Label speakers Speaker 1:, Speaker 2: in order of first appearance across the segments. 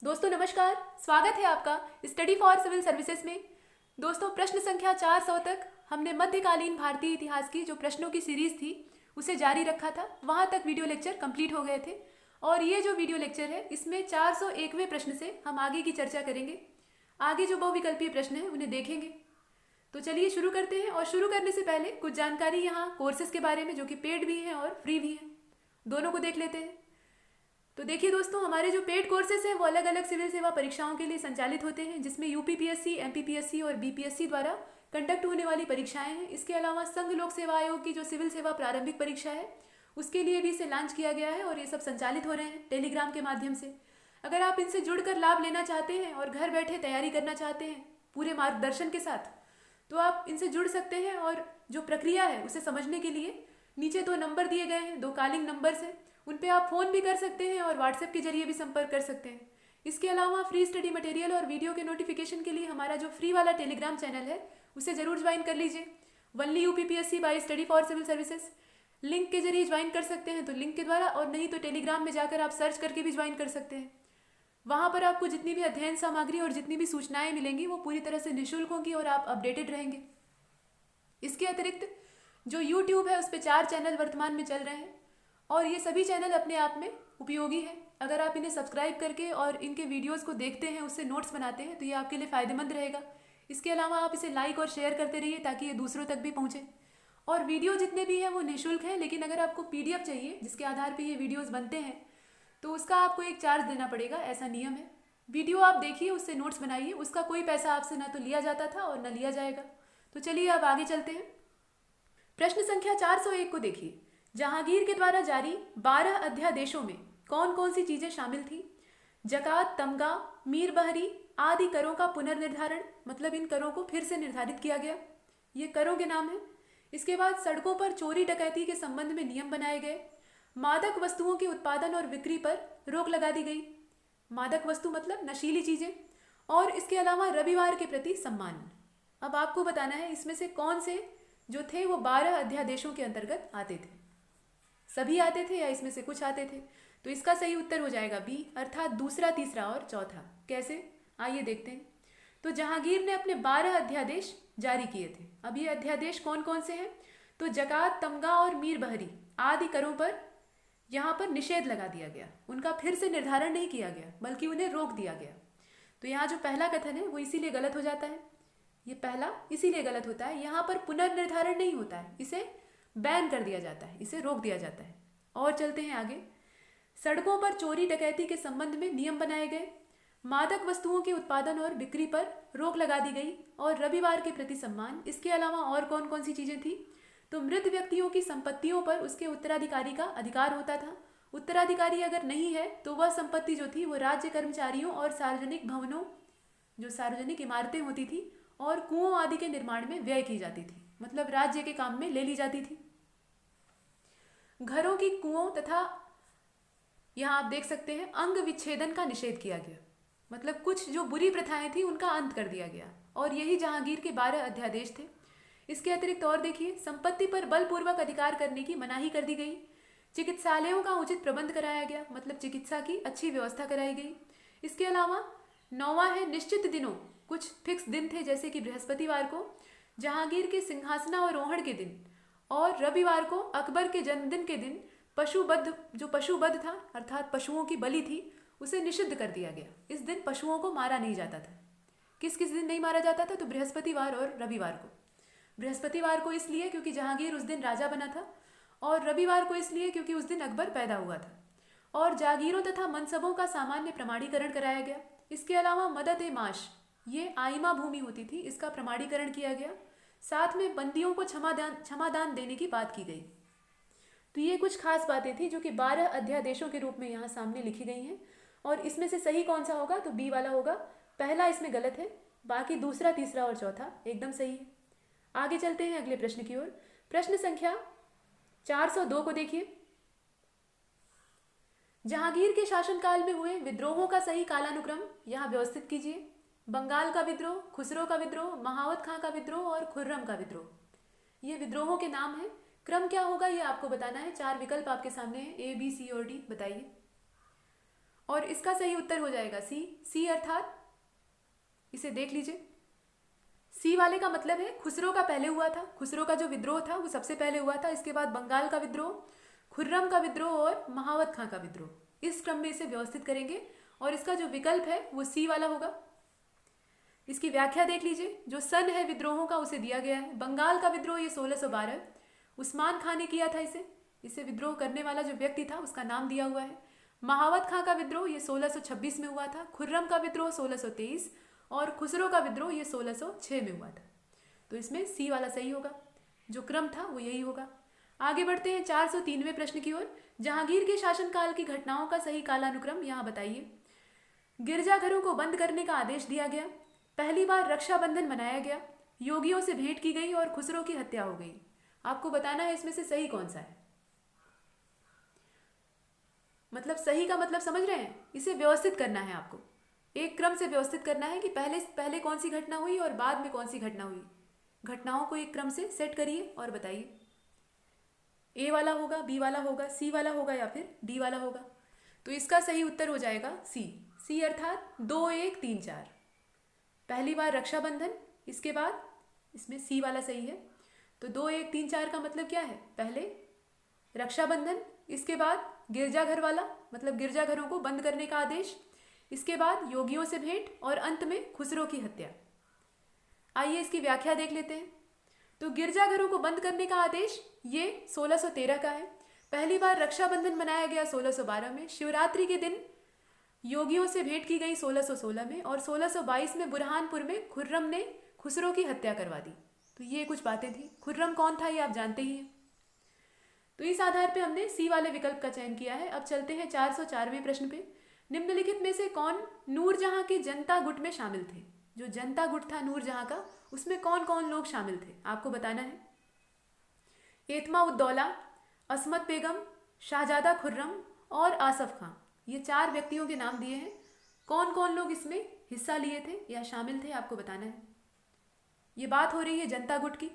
Speaker 1: दोस्तों नमस्कार। स्वागत है आपका स्टडी फॉर सिविल सर्विसेज में। दोस्तों प्रश्न संख्या 400 तक हमने मध्यकालीन भारतीय इतिहास की जो प्रश्नों की सीरीज थी उसे जारी रखा था। वहाँ तक वीडियो लेक्चर कंप्लीट हो गए थे और ये जो वीडियो लेक्चर है इसमें 401वें प्रश्न से हम आगे की चर्चा करेंगे। आगे जो बहुविकल्पीय प्रश्न हैं उन्हें देखेंगे। तो चलिए शुरू करते हैं। और शुरू करने से पहले कुछ जानकारी यहाँ कोर्सेज के बारे में जो कि पेड भी हैं और फ्री भी हैं, दोनों को देख लेते हैं। तो देखिए दोस्तों, हमारे जो पेड कोर्सेज हैं वो अलग अलग सिविल सेवा परीक्षाओं के लिए संचालित होते हैं, जिसमें यूपीपीएससी, एमपीपीएससी और बीपीएससी द्वारा कंडक्ट होने वाली परीक्षाएं हैं। इसके अलावा संघ लोक सेवा आयोग की जो सिविल सेवा प्रारंभिक परीक्षा है उसके लिए भी इसे लॉन्च किया गया है और ये सब संचालित हो रहे हैं टेलीग्राम के माध्यम से। अगर आप इनसे जुड़कर लाभ लेना चाहते हैं और घर बैठे तैयारी करना चाहते हैं पूरे मार्गदर्शन के साथ, तो आप इनसे जुड़ सकते हैं। और जो प्रक्रिया है उसे समझने के लिए नीचे 2 नंबर दिए गए हैं, 2 कॉलिंग नंबर्स हैं, उन पे आप फ़ोन भी कर सकते हैं और व्हाट्सएप के जरिए भी संपर्क कर सकते हैं। इसके अलावा फ्री स्टडी मटेरियल और वीडियो के नोटिफिकेशन के लिए हमारा जो फ्री वाला टेलीग्राम चैनल है उसे ज़रूर ज्वाइन कर लीजिए। Only UPPSC by study for civil services link के जरिए ज्वाइन कर सकते हैं, तो लिंक के द्वारा, और नहीं तो टेलीग्राम में जाकर आप सर्च करके भी ज्वाइन कर सकते हैं। वहाँ पर आपको जितनी भी अध्ययन सामग्री और जितनी भी सूचनाएं मिलेंगी वो पूरी तरह से निःशुल्क होंगी और आप अपडेटेड रहेंगे। इसके अतिरिक्त जो यूट्यूब है उस पर 4 चैनल वर्तमान में चल रहे हैं और ये सभी चैनल अपने आप में उपयोगी है। अगर आप इन्हें सब्सक्राइब करके और इनके वीडियोस को देखते हैं, उससे नोट्स बनाते हैं, तो ये आपके लिए फ़ायदेमंद रहेगा। इसके अलावा आप इसे लाइक और शेयर करते रहिए ताकि ये दूसरों तक भी पहुँचे। और वीडियो जितने भी हैं वो निःशुल्क हैं, लेकिन अगर आपको पीडीएफ चाहिए जिसके आधार पर ये वीडियोज़ बनते हैं तो उसका आपको एक चार्ज देना पड़ेगा, ऐसा नियम है। वीडियो आप देखिए, उससे नोट्स बनाइए, उसका कोई पैसा आपसे ना तो लिया जाता था और न लिया जाएगा। तो चलिए अब आगे चलते हैं। प्रश्न संख्या 401 को देखिए। जहांगीर के द्वारा जारी 12 अध्यादेशों में कौन कौन सी चीजें शामिल थी? जकात, तमगा, मीर बहरी आदि करों का पुनर्निर्धारण, मतलब इन करों को फिर से निर्धारित किया गया, ये करों के नाम है। इसके बाद सड़कों पर चोरी डकैती के संबंध में नियम बनाए गए। मादक वस्तुओं के उत्पादन और बिक्री पर रोक लगा दी गई। मादक वस्तु मतलब नशीली चीजें। और इसके अलावा रविवार के प्रति सम्मान। अब आपको बताना है इसमें से कौन से जो थे वो 12 अध्यादेशों के अंतर्गत आते थे। सभी आते थे या इसमें से कुछ आते थे? तो इसका सही उत्तर हो जाएगा बी, अर्थात दूसरा, तीसरा और चौथा। कैसे, आइए देखते हैं। तो जहांगीर ने अपने 12 अध्यादेश जारी किए थे। अब ये अध्यादेश कौन कौन से हैं? तो जकात, तमगा और मीर बहरी आदि करों पर यहाँ पर निषेध लगा दिया गया। उनका फिर से निर्धारण नहीं किया गया बल्कि उन्हें रोक दिया गया। तो यहाँ जो पहला कथन है वो इसीलिए गलत हो जाता है। ये पहला इसीलिए गलत होता है, यहाँ पर पुनर्निर्धारण नहीं होता है, इसे बैन कर दिया जाता है, इसे रोक दिया जाता है। और चलते हैं आगे। सड़कों पर चोरी डकैती के संबंध में नियम बनाए गए। मादक वस्तुओं के उत्पादन और बिक्री पर रोक लगा दी गई और रविवार के प्रति सम्मान। इसके अलावा और कौन कौन सी चीजें थी? तो मृत व्यक्तियों की संपत्तियों पर उसके उत्तराधिकारी का अधिकार होता था। उत्तराधिकारी अगर नहीं है तो वह संपत्ति जो थी वो राज्य कर्मचारियों और सार्वजनिक भवनों, जो सार्वजनिक इमारतें होती थी, और कुओं आदि के निर्माण में व्यय की जाती थी, मतलब राज्य के काम में ले ली जाती थी। घरों की कुओं तथा यहाँ आप देख सकते हैं अंग विच्छेदन का निषेध किया गया, मतलब कुछ जो बुरी प्रथाएं थी उनका अंत कर दिया गया। और यही जहांगीर के 12 अध्यादेश थे। इसके अतिरिक्त और देखिए, संपत्ति पर बलपूर्वक अधिकार करने की मनाही कर दी गई। चिकित्सालयों का उचित प्रबंध कराया गया, मतलब चिकित्सा की अच्छी व्यवस्था कराई गई। इसके अलावा 9वां है निश्चित दिनों, कुछ फिक्स दिन थे जैसे कि बृहस्पतिवार को जहांगीर के सिंहासनारोहण के दिन और रविवार को अकबर के जन्मदिन के दिन पशुबद्ध था, अर्थात पशुओं की बलि थी, उसे निषिद्ध कर दिया गया। इस दिन पशुओं को मारा नहीं जाता था। किस किस दिन नहीं मारा जाता था? तो बृहस्पतिवार और रविवार को। बृहस्पतिवार को इसलिए क्योंकि जहांगीर उस दिन राजा बना था, और रविवार को इसलिए क्योंकि उस दिन अकबर पैदा हुआ था। और जागीरों तथा मनसबों का सामान्य प्रमाणीकरण कराया गया। इसके अलावा मदद ए माश, ये आइमा भूमि होती थी, इसका प्रमाणीकरण किया गया। साथ में बंदियों को क्षमादान देने की बात की गई। तो ये कुछ खास बातें थी जो कि 12 अध्यादेशों के रूप में यहाँ सामने लिखी गई हैं। और इसमें से सही कौन सा होगा? तो बी वाला होगा। पहला इसमें गलत है, बाकी दूसरा, तीसरा और चौथा एकदम सही है। आगे चलते हैं अगले प्रश्न की ओर। प्रश्न संख्या 402 को देखिए। जहांगीर के शासनकाल में हुए विद्रोहों का सही कालानुक्रम यहाँ व्यवस्थित कीजिए। बंगाल का विद्रोह, खुसरो का विद्रोह, महावत खां का विद्रोह और खुर्रम का विद्रोह, ये विद्रोहों के नाम हैं। क्रम क्या होगा ये आपको बताना है। 4 विकल्प आपके सामने हैं, ए, बी, सी और डी, बताइए। और इसका सही उत्तर हो जाएगा सी। सी अर्थात, इसे देख लीजिए, सी वाले का मतलब है खुसरो का पहले हुआ था, खुसरो का जो विद्रोह था वो सबसे पहले हुआ था, इसके बाद बंगाल का विद्रोह, खुर्रम का विद्रोह और महावत खां का विद्रोह, इस क्रम में इसे व्यवस्थित करेंगे और इसका जो विकल्प है वो सी वाला होगा। इसकी व्याख्या देख लीजिए, जो सन है विद्रोहों का उसे दिया गया है। बंगाल का विद्रोह ये 1612 उस्मान खां ने किया था, इसे विद्रोह करने वाला जो व्यक्ति था उसका नाम दिया हुआ है। महावत खां का विद्रोह ये 1626 में हुआ था। खुर्रम का विद्रोह 1623 और खुसरो का विद्रोह ये 1606 में हुआ था। तो इसमें सी वाला सही होगा, जो क्रम था वो यही होगा। आगे बढ़ते हैं 403वें प्रश्न की ओर। जहांगीर के शासनकाल की घटनाओं का सही कालानुक्रम यहाँ बताइए। गिरजाघरों को बंद करने का आदेश दिया गया, पहली बार रक्षाबंधन मनाया गया, योगियों से भेंट की गई और खुसरो की हत्या हो गई। आपको बताना है इसमें से सही कौन सा है। मतलब सही का मतलब समझ रहे हैं, इसे व्यवस्थित करना है आपको, एक क्रम से व्यवस्थित करना है कि पहले कौन सी घटना हुई और बाद में कौन सी घटना हुई। घटनाओं को एक क्रम से सेट करिए और बताइए। ए वाला होगा, बी वाला होगा, सी वाला होगा या फिर डी वाला होगा। तो इसका सही उत्तर हो जाएगा सी। सी अर्थात 2 1 3 4, पहली बार रक्षाबंधन, इसके बाद इसमें सी वाला सही है। तो 2 1 3 4 का मतलब क्या है, पहले रक्षाबंधन, इसके बाद गिरजाघर वाला मतलब गिरजाघरों को बंद करने का आदेश, इसके बाद योगियों से भेंट और अंत में खुसरो की हत्या। आइए इसकी व्याख्या देख लेते हैं। तो गिरजाघरों को बंद करने का आदेश ये 1613 का है। पहली बार रक्षाबंधन मनाया गया 1612 में। शिवरात्रि के दिन योगियों से भेंट की गई 1616 में और 1622 में बुरहानपुर में खुर्रम ने खुसरो की हत्या करवा दी। तो ये कुछ बातें थी। खुर्रम कौन था ये आप जानते ही हैं। तो इस आधार पे हमने सी वाले विकल्प का चयन किया है। अब चलते हैं 404वें प्रश्न पे। निम्नलिखित में से कौन नूरजहां के जनता गुट में शामिल थे। जो जनता गुट था नूरजहां का, उसमें कौन कौन लोग शामिल थे आपको बताना है। एतमा उद्दौला, असमत बेगम, शाहजादा खुर्रम और आसफ खां, ये 4 व्यक्तियों के नाम दिए हैं। कौन कौन लोग इसमें हिस्सा लिए थे या शामिल थे आपको बताना है। ये बात हो रही है जनता गुट की।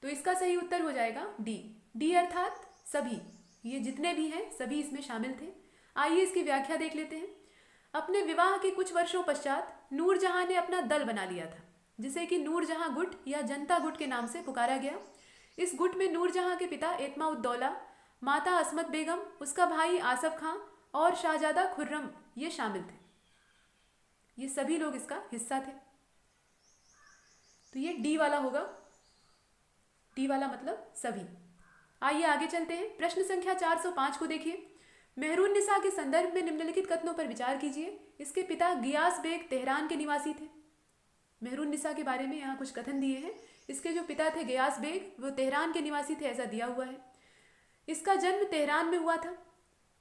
Speaker 1: तो इसका सही उत्तर हो जाएगा डी। डी अर्थात सभी, ये जितने भी हैं सभी इसमें शामिल थे। आइए इसकी व्याख्या देख लेते हैं। अपने विवाह के कुछ वर्षों पश्चात नूरजहां ने अपना दल बना लिया था, जिसे कि नूरजहां गुट या जनता गुट के नाम से पुकारा गया। इस गुट में नूरजहां के पिता एतमा उद्दौला, माता असमत बेगम, उसका भाई आसफ खां और शाहजादा खुर्रम ये शामिल थे। ये सभी लोग इसका हिस्सा थे। तो ये डी वाला होगा। डी वाला मतलब सभी। आइए आगे चलते हैं। प्रश्न संख्या 405 को देखिए। मेहरुन्निसा के संदर्भ में निम्नलिखित कथनों पर विचार कीजिए। इसके पिता गियास बेग तेहरान के निवासी थे। मेहरुन्निसा के बारे में यहाँ कुछ कथन दिए हैं। इसके जो पिता थे गियास बेग, वो तेहरान के निवासी थे, ऐसा दिया हुआ है। इसका जन्म तेहरान में हुआ था।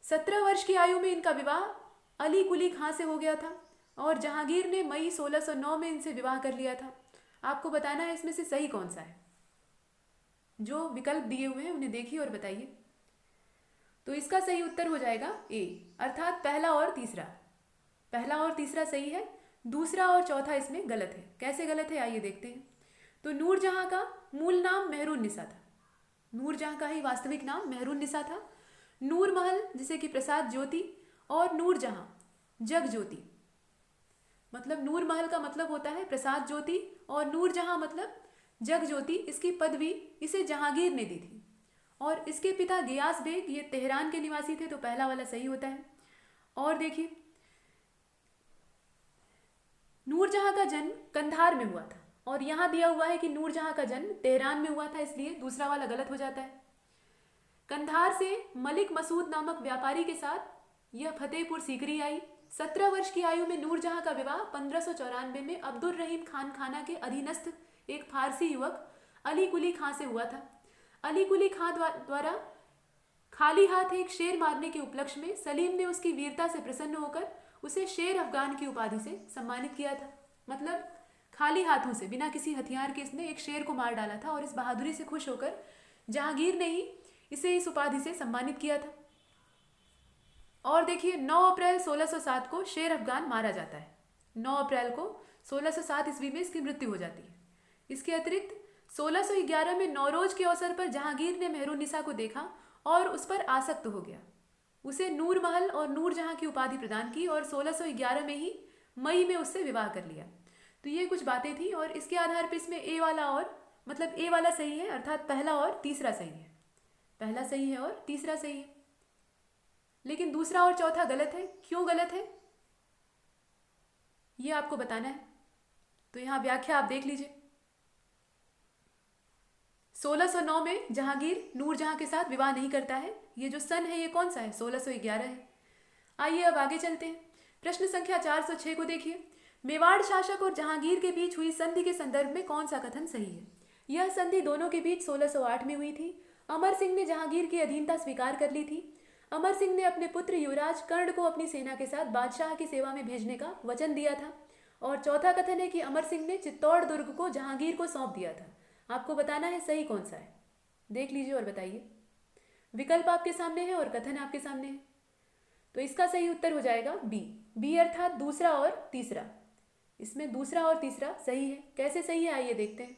Speaker 1: 17 वर्ष की आयु में इनका विवाह अली कुली खां से हो गया था और जहांगीर ने मई 1609 में इनसे विवाह कर लिया था। आपको बताना है इसमें से सही कौन सा है। जो विकल्प दिए हुए हैं उन्हें देखिए और बताइए। तो इसका सही उत्तर हो जाएगा ए, अर्थात पहला और तीसरा। पहला और तीसरा सही है, दूसरा और चौथा इसमें गलत है। कैसे गलत है आइए देखते हैं। तो नूरजहां का मूल नाम मेहरुन्निसा था। नूरजहां का ही वास्तविक नाम मेहरुन्निसा था। नूर महल जिसे कि प्रसाद ज्योति और नूरजहां जग ज्योति, मतलब नूर महल का मतलब होता है प्रसाद ज्योति और नूरजहां मतलब जग ज्योति। इसकी पदवी इसे जहांगीर ने दी थी और इसके पिता गियास बेग ये तेहरान के निवासी थे। तो पहला वाला सही होता है। और देखिए नूरजहां का जन्म कंधार में हुआ था और यहाँ दिया हुआ है कि नूरजहां का जन्म तेहरान में हुआ था, इसलिए दूसरा वाला गलत हो जाता है। कंधार से मलिक मसूद नामक व्यापारी के साथ यह फतेहपुर सीकरी आई। 17 वर्ष की आयु में नूरजहां का विवाह 1594 में अब्दुल रहीम खान खाना के अधीनस्थ एक फारसी युवक अली कुली खां से हुआ था। अली कुली खां द्वारा खाली हाथ एक शेर मारने के उपलक्ष्य में सलीम ने उसकी वीरता से प्रसन्न होकर उसे शेर अफगान की उपाधि से सम्मानित किया था। मतलब खाली हाथों से बिना किसी हथियार के इसने एक शेर को मार डाला था और इस बहादुरी से खुश होकर जहांगीर ने ही इसे इस उपाधि से सम्मानित किया था। और देखिए 9 अप्रैल 1607 को शेर अफगान मारा जाता है। 9 अप्रैल को 1607 ईस्वी में इसकी मृत्यु हो जाती है। इसके अतिरिक्त 1611 में नौरोज के अवसर पर जहांगीर ने मेहरुन्निसा को देखा और उस पर आसक्त हो गया। उसे नूर महल और नूर जहां की उपाधि प्रदान की और 1611 में ही मई में उससे विवाह कर लिया। तो ये कुछ बातें थी और इसके आधार पर इसमें ए वाला और मतलब ए वाला सही है, अर्थात पहला और तीसरा सही है। पहला सही है और तीसरा सही है, लेकिन दूसरा और चौथा गलत है। क्यों गलत है ये आपको बताना है। तो यहाँ व्याख्या आप देख लीजिए। 1609 में जहांगीर नूरजहां के साथ विवाह नहीं करता है। ये जो सन है ये कौन सा है? 1611 है। आइए अब आगे चलते हैं। प्रश्न संख्या 406 को देखिए। मेवाड़ शासक और जहांगीर के बीच हुई संधि के संदर्भ में कौन सा कथन सही है? यह संधि दोनों के बीच 1608 में हुई थी। अमर सिंह ने जहांगीर की अधीनता स्वीकार कर ली थी। अमर सिंह ने अपने पुत्र युवराज कर्ण को अपनी सेना के साथ बादशाह की सेवा में भेजने का वचन दिया था। और चौथा कथन है कि अमर सिंह ने चित्तौड़ दुर्ग को जहांगीर को सौंप दिया था। आपको बताना है सही कौन सा है। देख लीजिए और बताइए। विकल्प आपके सामने है और कथन आपके सामने है। तो इसका सही उत्तर हो जाएगा बी। बी अर्थात दूसरा और तीसरा। इसमें दूसरा और तीसरा सही है। कैसे सही है आइए देखते हैं।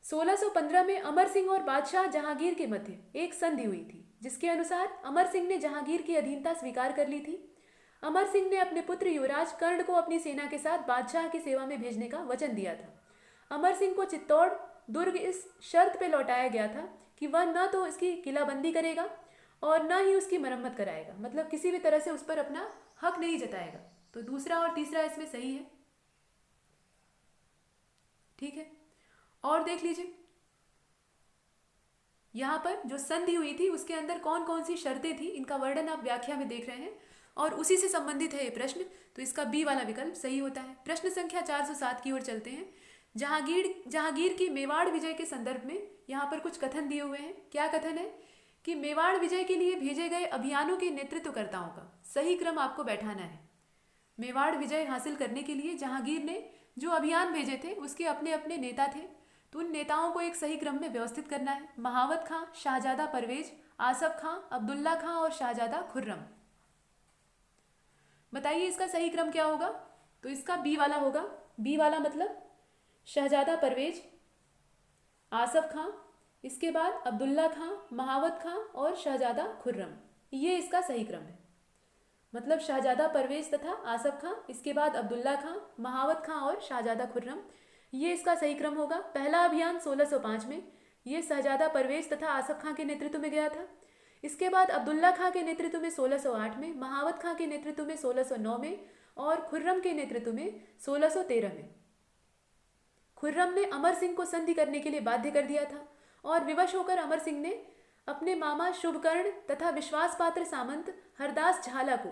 Speaker 1: 1615 में अमर सिंह और बादशाह जहांगीर के मध्य एक संधि हुई थी, जिसके अनुसार अमर सिंह ने जहांगीर की अधीनता स्वीकार कर ली थी। अमर सिंह ने अपने पुत्र युवराज कर्ण को अपनी सेना के साथ बादशाह की सेवा में भेजने का वचन दिया था। अमर सिंह को चित्तौड़ दुर्ग इस शर्त पे लौटाया गया था कि वह न तो इसकी किलाबंदी करेगा और न ही उसकी मरम्मत कराएगा, मतलब किसी भी तरह से उस पर अपना हक नहीं जताएगा। तो दूसरा और तीसरा इसमें सही है। ठीक है, और देख लीजिए यहां पर जो संधि हुई थी उसके अंदर कौन कौन सी शर्तें थी, इनका वर्णन आप व्याख्या में देख रहे हैं और उसी से संबंधित है ये प्रश्न। तो इसका बी वाला विकल्प सही होता है। प्रश्न संख्या 407 की ओर चलते हैं। जहांगीर की मेवाड़ विजय के संदर्भ में यहाँ पर कुछ कथन दिए हुए हैं। क्या कथन है कि मेवाड़ विजय के लिए भेजे गए अभियानों के नेतृत्वकर्ताओं का सही क्रम आपको बैठाना है। मेवाड़ विजय हासिल करने के लिए जहांगीर ने जो अभियान भेजे थे उसके अपने अपने नेता थे, तो उन नेताओं को एक सही क्रम में व्यवस्थित करना है। महावत खां, शाहजादा परवेज, आसफ खां, अब्दुल्ला खां और शाहजादा खुर्रम। बताइए इसका सही क्रम क्या होगा? तो इसका बी वाला होगा। बी वाला मतलब शहजादा परवेज, आसफ खां, इसके बाद अब्दुल्ला खां, महावत खां और शहजादा खुर्रम। ये इसका सही क्रम है। मतलब शहजादा परवेज तथा आसफ खां, इसके बाद अब्दुल्ला खां, महावत खां और शाहजादा खुर्रम, ये इसका सही क्रम होगा। पहला अभियान 1605 में ये शहजादा परवेज तथा आसफ खां के नेतृत्व में गया था। इसके बाद अब्दुल्ला खां के नेतृत्व में 1608 में, महावत खां के नेतृत्व में 1609 में और खुर्रम के नेतृत्व में 1613 में। खुर्रम ने अमर सिंह को संधि करने के लिए बाध्य कर दिया था और विवश होकर अमर सिंह ने अपने मामा शुभकर्ण तथा विश्वास पात्र सामंत हरदास झाला को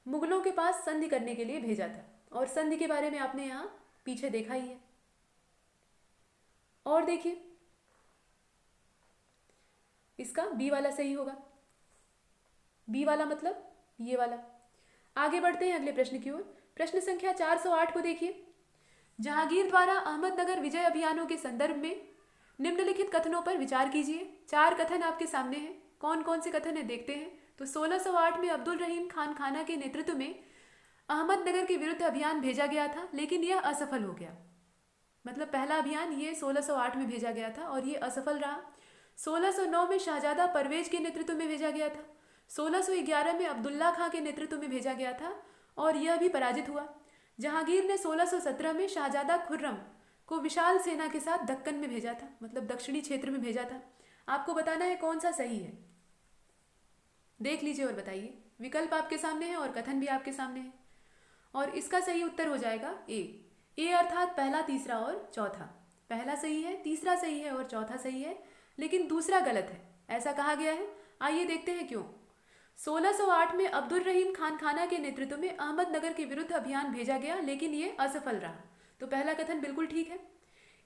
Speaker 1: मुगलों के पास संधि करने के लिए भेजा था। और संधि के बारे में आपने यहाँ पीछे देखा ही है। और देखिए इसका बी वाला सही होगा। बी वाला मतलब ये वाला। आगे बढ़ते हैं अगले प्रश्न की ओर। प्रश्न संख्या 408 को देखिए। जहांगीर द्वारा अहमदनगर विजय अभियानों के संदर्भ में निम्नलिखित कथनों पर विचार कीजिए। 4 कथन आपके सामने हैं। कौन कौन से कथन है देखते हैं। तो 1608 में अब्दुल रहीम खान खाना के नेतृत्व में अहमदनगर के विरुद्ध अभियान भेजा गया था, लेकिन यह असफल हो गया। मतलब पहला अभियान ये 1608 में भेजा गया था और ये असफल रहा। 1609 में शाहजादा परवेज के नेतृत्व में भेजा गया था। 1611 में अब्दुल्ला खां के नेतृत्व में भेजा गया था और यह भी पराजित हुआ। जहांगीर ने 1617 में शाहजादा खुर्रम को विशाल सेना के साथ दक्कन में भेजा था, मतलब दक्षिणी क्षेत्र में भेजा था। आपको बताना है कौन सा सही है। देख लीजिए और बताइए। विकल्प आपके सामने है और कथन भी आपके सामने है और इसका सही उत्तर हो जाएगा ए। ए अर्थात पहला, तीसरा और चौथा। पहला सही है, तीसरा सही है और चौथा सही है, लेकिन दूसरा गलत है, ऐसा कहा गया है। आइए देखते हैं क्यों। 1608 में अब्दुल रहीम खान खाना के नेतृत्व में अहमदनगर के विरुद्ध अभियान भेजा गया, लेकिन ये असफल रहा। तो पहला कथन बिल्कुल ठीक है।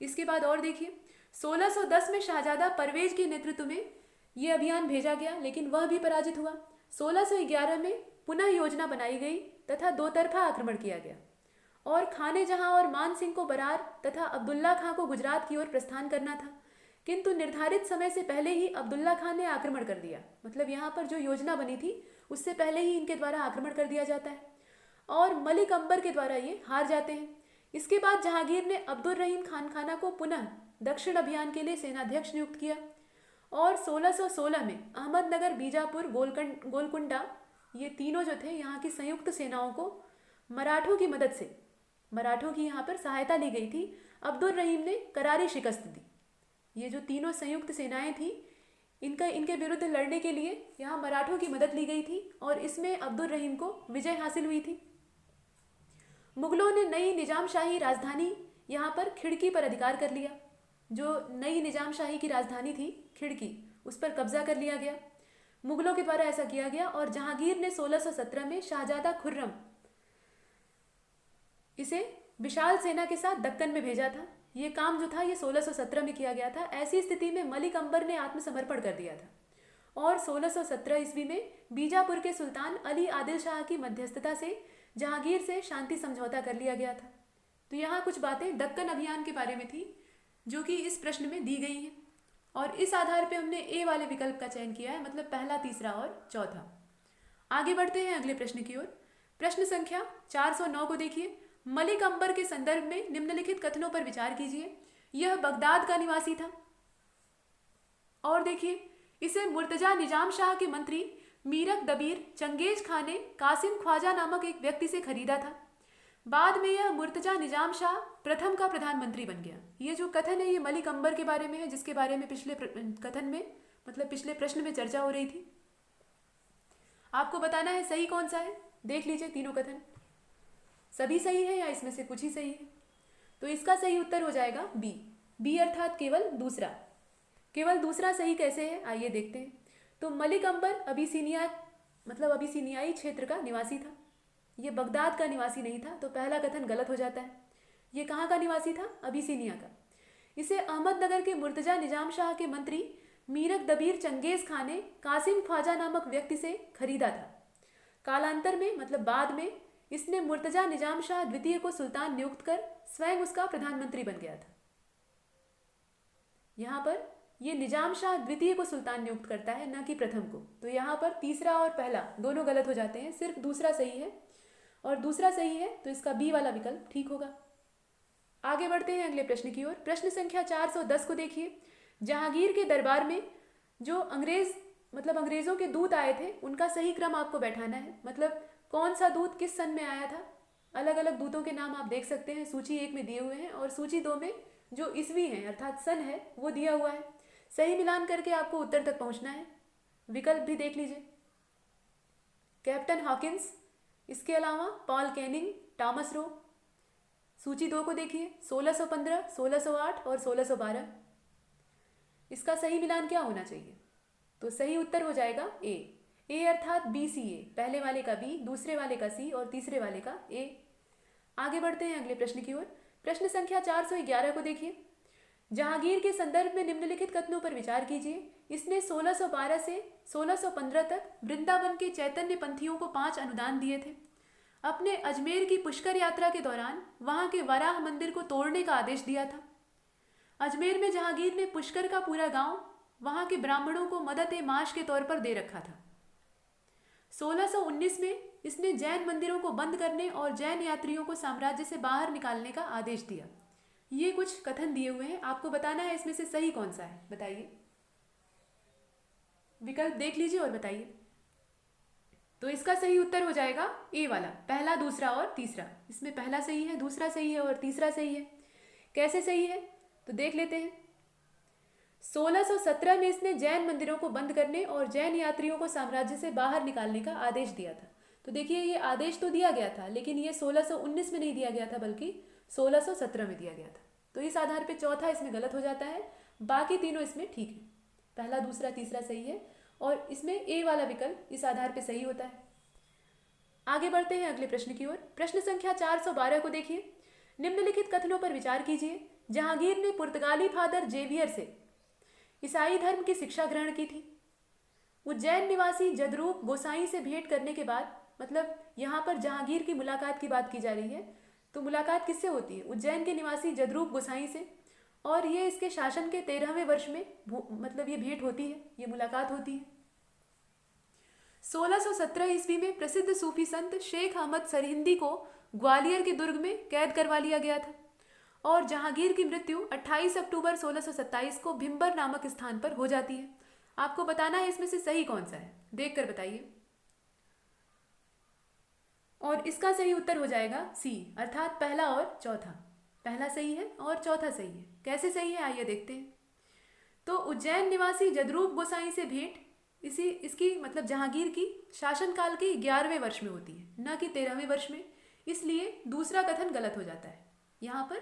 Speaker 1: इसके बाद और देखिए। 1610 में शाहजादा परवेज के नेतृत्व में ये अभियान भेजा गया, लेकिन वह भी पराजित हुआ। 1611 में पुनः योजना बनाई गई तथा दो तरफा आक्रमण किया गया और खाने जहां और मान सिंह को बरार तथा अब्दुल्ला खां को गुजरात की ओर प्रस्थान करना था, किंतु निर्धारित समय से पहले ही अब्दुल्ला खान ने आक्रमण कर दिया। मतलब यहाँ पर जो योजना बनी थी उससे पहले ही इनके द्वारा आक्रमण कर दिया जाता है और मलिक अंबर के द्वारा ये हार जाते हैं। इसके बाद जहांगीर ने अब्दुल रहीम खान खाना को पुनः दक्षिण अभियान के लिए सेनाध्यक्ष नियुक्त किया और 1616 में अहमदनगर, बीजापुर, गोलकुंडा, ये तीनों जो थे यहाँ की संयुक्त सेनाओं को मराठों की मदद से, मराठों की यहाँ पर सहायता ली गई थी। अब्दुल रहीम ने करारी शिकस्त दी। ये जो तीनों संयुक्त सेनाएं थी, इनके विरुद्ध लड़ने के लिए यहाँ मराठों की मदद ली गई थी और इसमें अब्दुल रहीम को विजय हासिल हुई थी। मुगलों ने नई निजामशाही राजधानी यहाँ पर खिड़की पर अधिकार कर लिया। जो नई निजामशाही की राजधानी थी खिड़की, उस पर कब्जा कर लिया गया। मुगलों के द्वारा ऐसा किया गया और जहांगीर ने 1617 में शाहजादा खुर्रम इसे विशाल सेना के साथ दक्कन में भेजा था। ये काम जो था ये 1617 में किया गया था। ऐसी स्थिति में मलिक अंबर ने आत्मसमर्पण कर दिया था और 1617 ईस्वी में बीजापुर के सुल्तान अली आदिल शाह की मध्यस्थता से जहांगीर से शांति समझौता कर लिया गया था। तो यहाँ कुछ बातें दक्कन अभियान के बारे में थी जो कि इस प्रश्न में दी गई हैं और इस आधार पे हमने ए वाले विकल्प का चयन किया है, मतलब पहला, तीसरा और चौथा। आगे बढ़ते हैं अगले प्रश्न की ओर। प्रश्न संख्या 409 को देखिए। मलिक अंबर के संदर्भ में निम्नलिखित कथनों पर विचार कीजिए। यह बगदाद का निवासी था। और देखिए, इसे मुर्तजा निजाम शाह के मंत्री मीरक दबीर चंगेज खान ने कासिम ख्वाजा नामक एक व्यक्ति से खरीदा था। बाद में यह मुर्तजा निजाम शाह प्रथम का प्रधानमंत्री बन गया। ये जो कथन है ये मलिक अंबर के बारे में है, जिसके बारे में पिछले कथन में, मतलब पिछले प्रश्न में चर्चा हो रही थी। आपको बताना है सही कौन सा है। देख लीजिए तीनों कथन सभी सही है या इसमें से कुछ ही सही है। तो इसका सही उत्तर हो जाएगा बी। बी अर्थात केवल दूसरा। केवल दूसरा सही कैसे है आइए देखते हैं। तो मलिक अंबर अबिसिनियाई क्षेत्र का निवासी था। ये बगदाद का निवासी नहीं था, तो पहला कथन गलत हो जाता है। ये कहाँ का निवासी था? अबिसिनिया का। इसे अहमदनगर के मुर्तजा निजाम शाह के मंत्री मीरक दबीर चंगेज खान ने कासिम ख्वाजा नामक व्यक्ति से खरीदा था। कालांतर में, मतलब बाद में, इसने मुर्तजा निजाम शाह द्वितीय को सुल्तान नियुक्त कर स्वयं उसका प्रधानमंत्री बन गया था। यहाँ पर ये निजाम शाह द्वितीय को सुल्तान नियुक्त करता है, न कि प्रथम को। तो यहाँ पर तीसरा और पहला दोनों गलत हो जाते हैं, सिर्फ दूसरा सही है। और दूसरा सही है तो इसका बी वाला विकल्प ठीक होगा। आगे बढ़ते हैं अगले प्रश्न की ओर। प्रश्न संख्या 410 को देखिए। जहांगीर के दरबार में जो अंग्रेजों के दूत आए थे, उनका सही क्रम आपको बैठाना है। मतलब कौन सा दूत किस सन में आया था। अलग अलग दूतों के नाम आप देख सकते हैं, सूची 1 में दिए हुए हैं और सूची 2 में जो ईस्वी है अर्थात सन है वो दिया हुआ है। सही मिलान करके आपको उत्तर तक पहुंचना है। विकल्प भी देख लीजिए। कैप्टन हॉकिंस, इसके अलावा पॉल कैनिंग, टॉमस रो। सूची 2 को देखिए, 1615, 1608 और 1612। इसका सही मिलान क्या होना चाहिए? तो सही उत्तर हो जाएगा ए। ए अर्थात BCA, पहले वाले का बी, दूसरे वाले का सी और तीसरे वाले का ए। आगे बढ़ते हैं अगले प्रश्न की ओर। प्रश्न संख्या 411 को देखिए। जहांगीर के संदर्भ में निम्नलिखित कथनों पर विचार कीजिए। इसने 1612 से 1615 तक वृंदावन के चैतन्य पंथियों को 5 अनुदान दिए थे। अपने अजमेर की पुष्कर यात्रा के दौरान वहां के वराह मंदिर को तोड़ने का आदेश दिया था। अजमेर में जहांगीर ने पुष्कर का पूरा गांव वहां के ब्राह्मणों को मदद-ए-माश के तौर पर दे रखा था। 1619 में इसने जैन मंदिरों को बंद करने और जैन यात्रियों को साम्राज्य से बाहर निकालने का आदेश दिया। ये कुछ कथन दिए हुए हैं, आपको बताना है इसमें से सही कौन सा है। बताइए, विकल्प देख लीजिए और बताइए। तो इसका सही उत्तर हो जाएगा ए वाला, पहला, दूसरा और तीसरा। इसमें पहला सही है, दूसरा सही है और तीसरा सही है। कैसे सही है तो देख लेते हैं। 1617 में इसने जैन मंदिरों को बंद करने और जैन यात्रियों को साम्राज्य से बाहर निकालने का आदेश दिया था। तो देखिए, ये आदेश तो दिया गया था, लेकिन ये 1619 में नहीं दिया गया था, बल्कि 1617 में दिया गया था। तो इस आधार पे चौथा इसमें गलत हो जाता है, बाकी तीनों इसमें ठीक है। पहला, दूसरा, तीसरा सही है और इसमें ए वाला विकल्प इस आधार पे सही होता है। आगे बढ़ते हैं अगले प्रश्न की ओर। प्रश्न संख्या 412 को देखिए। निम्नलिखित कथनों पर विचार कीजिए। जहांगीर ने पुर्तगाली फादर जेवियर से ईसाई धर्म की शिक्षा ग्रहण की थी। उज्जैन निवासी जदरूप गोसाई से भेंट करने के बाद, मतलब यहाँ पर जहांगीर की मुलाकात की बात की जा रही है, तो मुलाकात किससे होती है? उज्जैन के निवासी जदरूप गोसाई से। और ये इसके शासन के 13वें वर्ष में मतलब ये भेंट होती है, ये मुलाकात होती है। 1617 ईस्वी में प्रसिद्ध सूफी संत शेख अहमद सरहिंदी को ग्वालियर के दुर्ग में कैद करवा लिया गया था और जहांगीर की मृत्यु 28 अक्टूबर 1627 को भिंबर नामक स्थान पर हो जाती है। आपको बताना है इसमें से सही कौन सा है, देख कर बताइए। और इसका सही उत्तर हो जाएगा सी, अर्थात पहला और चौथा। पहला सही है और चौथा सही है। कैसे सही है आइए देखते हैं। तो उज्जैन निवासी जदरूप गोसाई से भेंट इसकी मतलब जहांगीर की शासनकाल के 11वें वर्ष में होती है, न कि 13वें वर्ष में। इसलिए दूसरा कथन गलत हो जाता है। यहाँ पर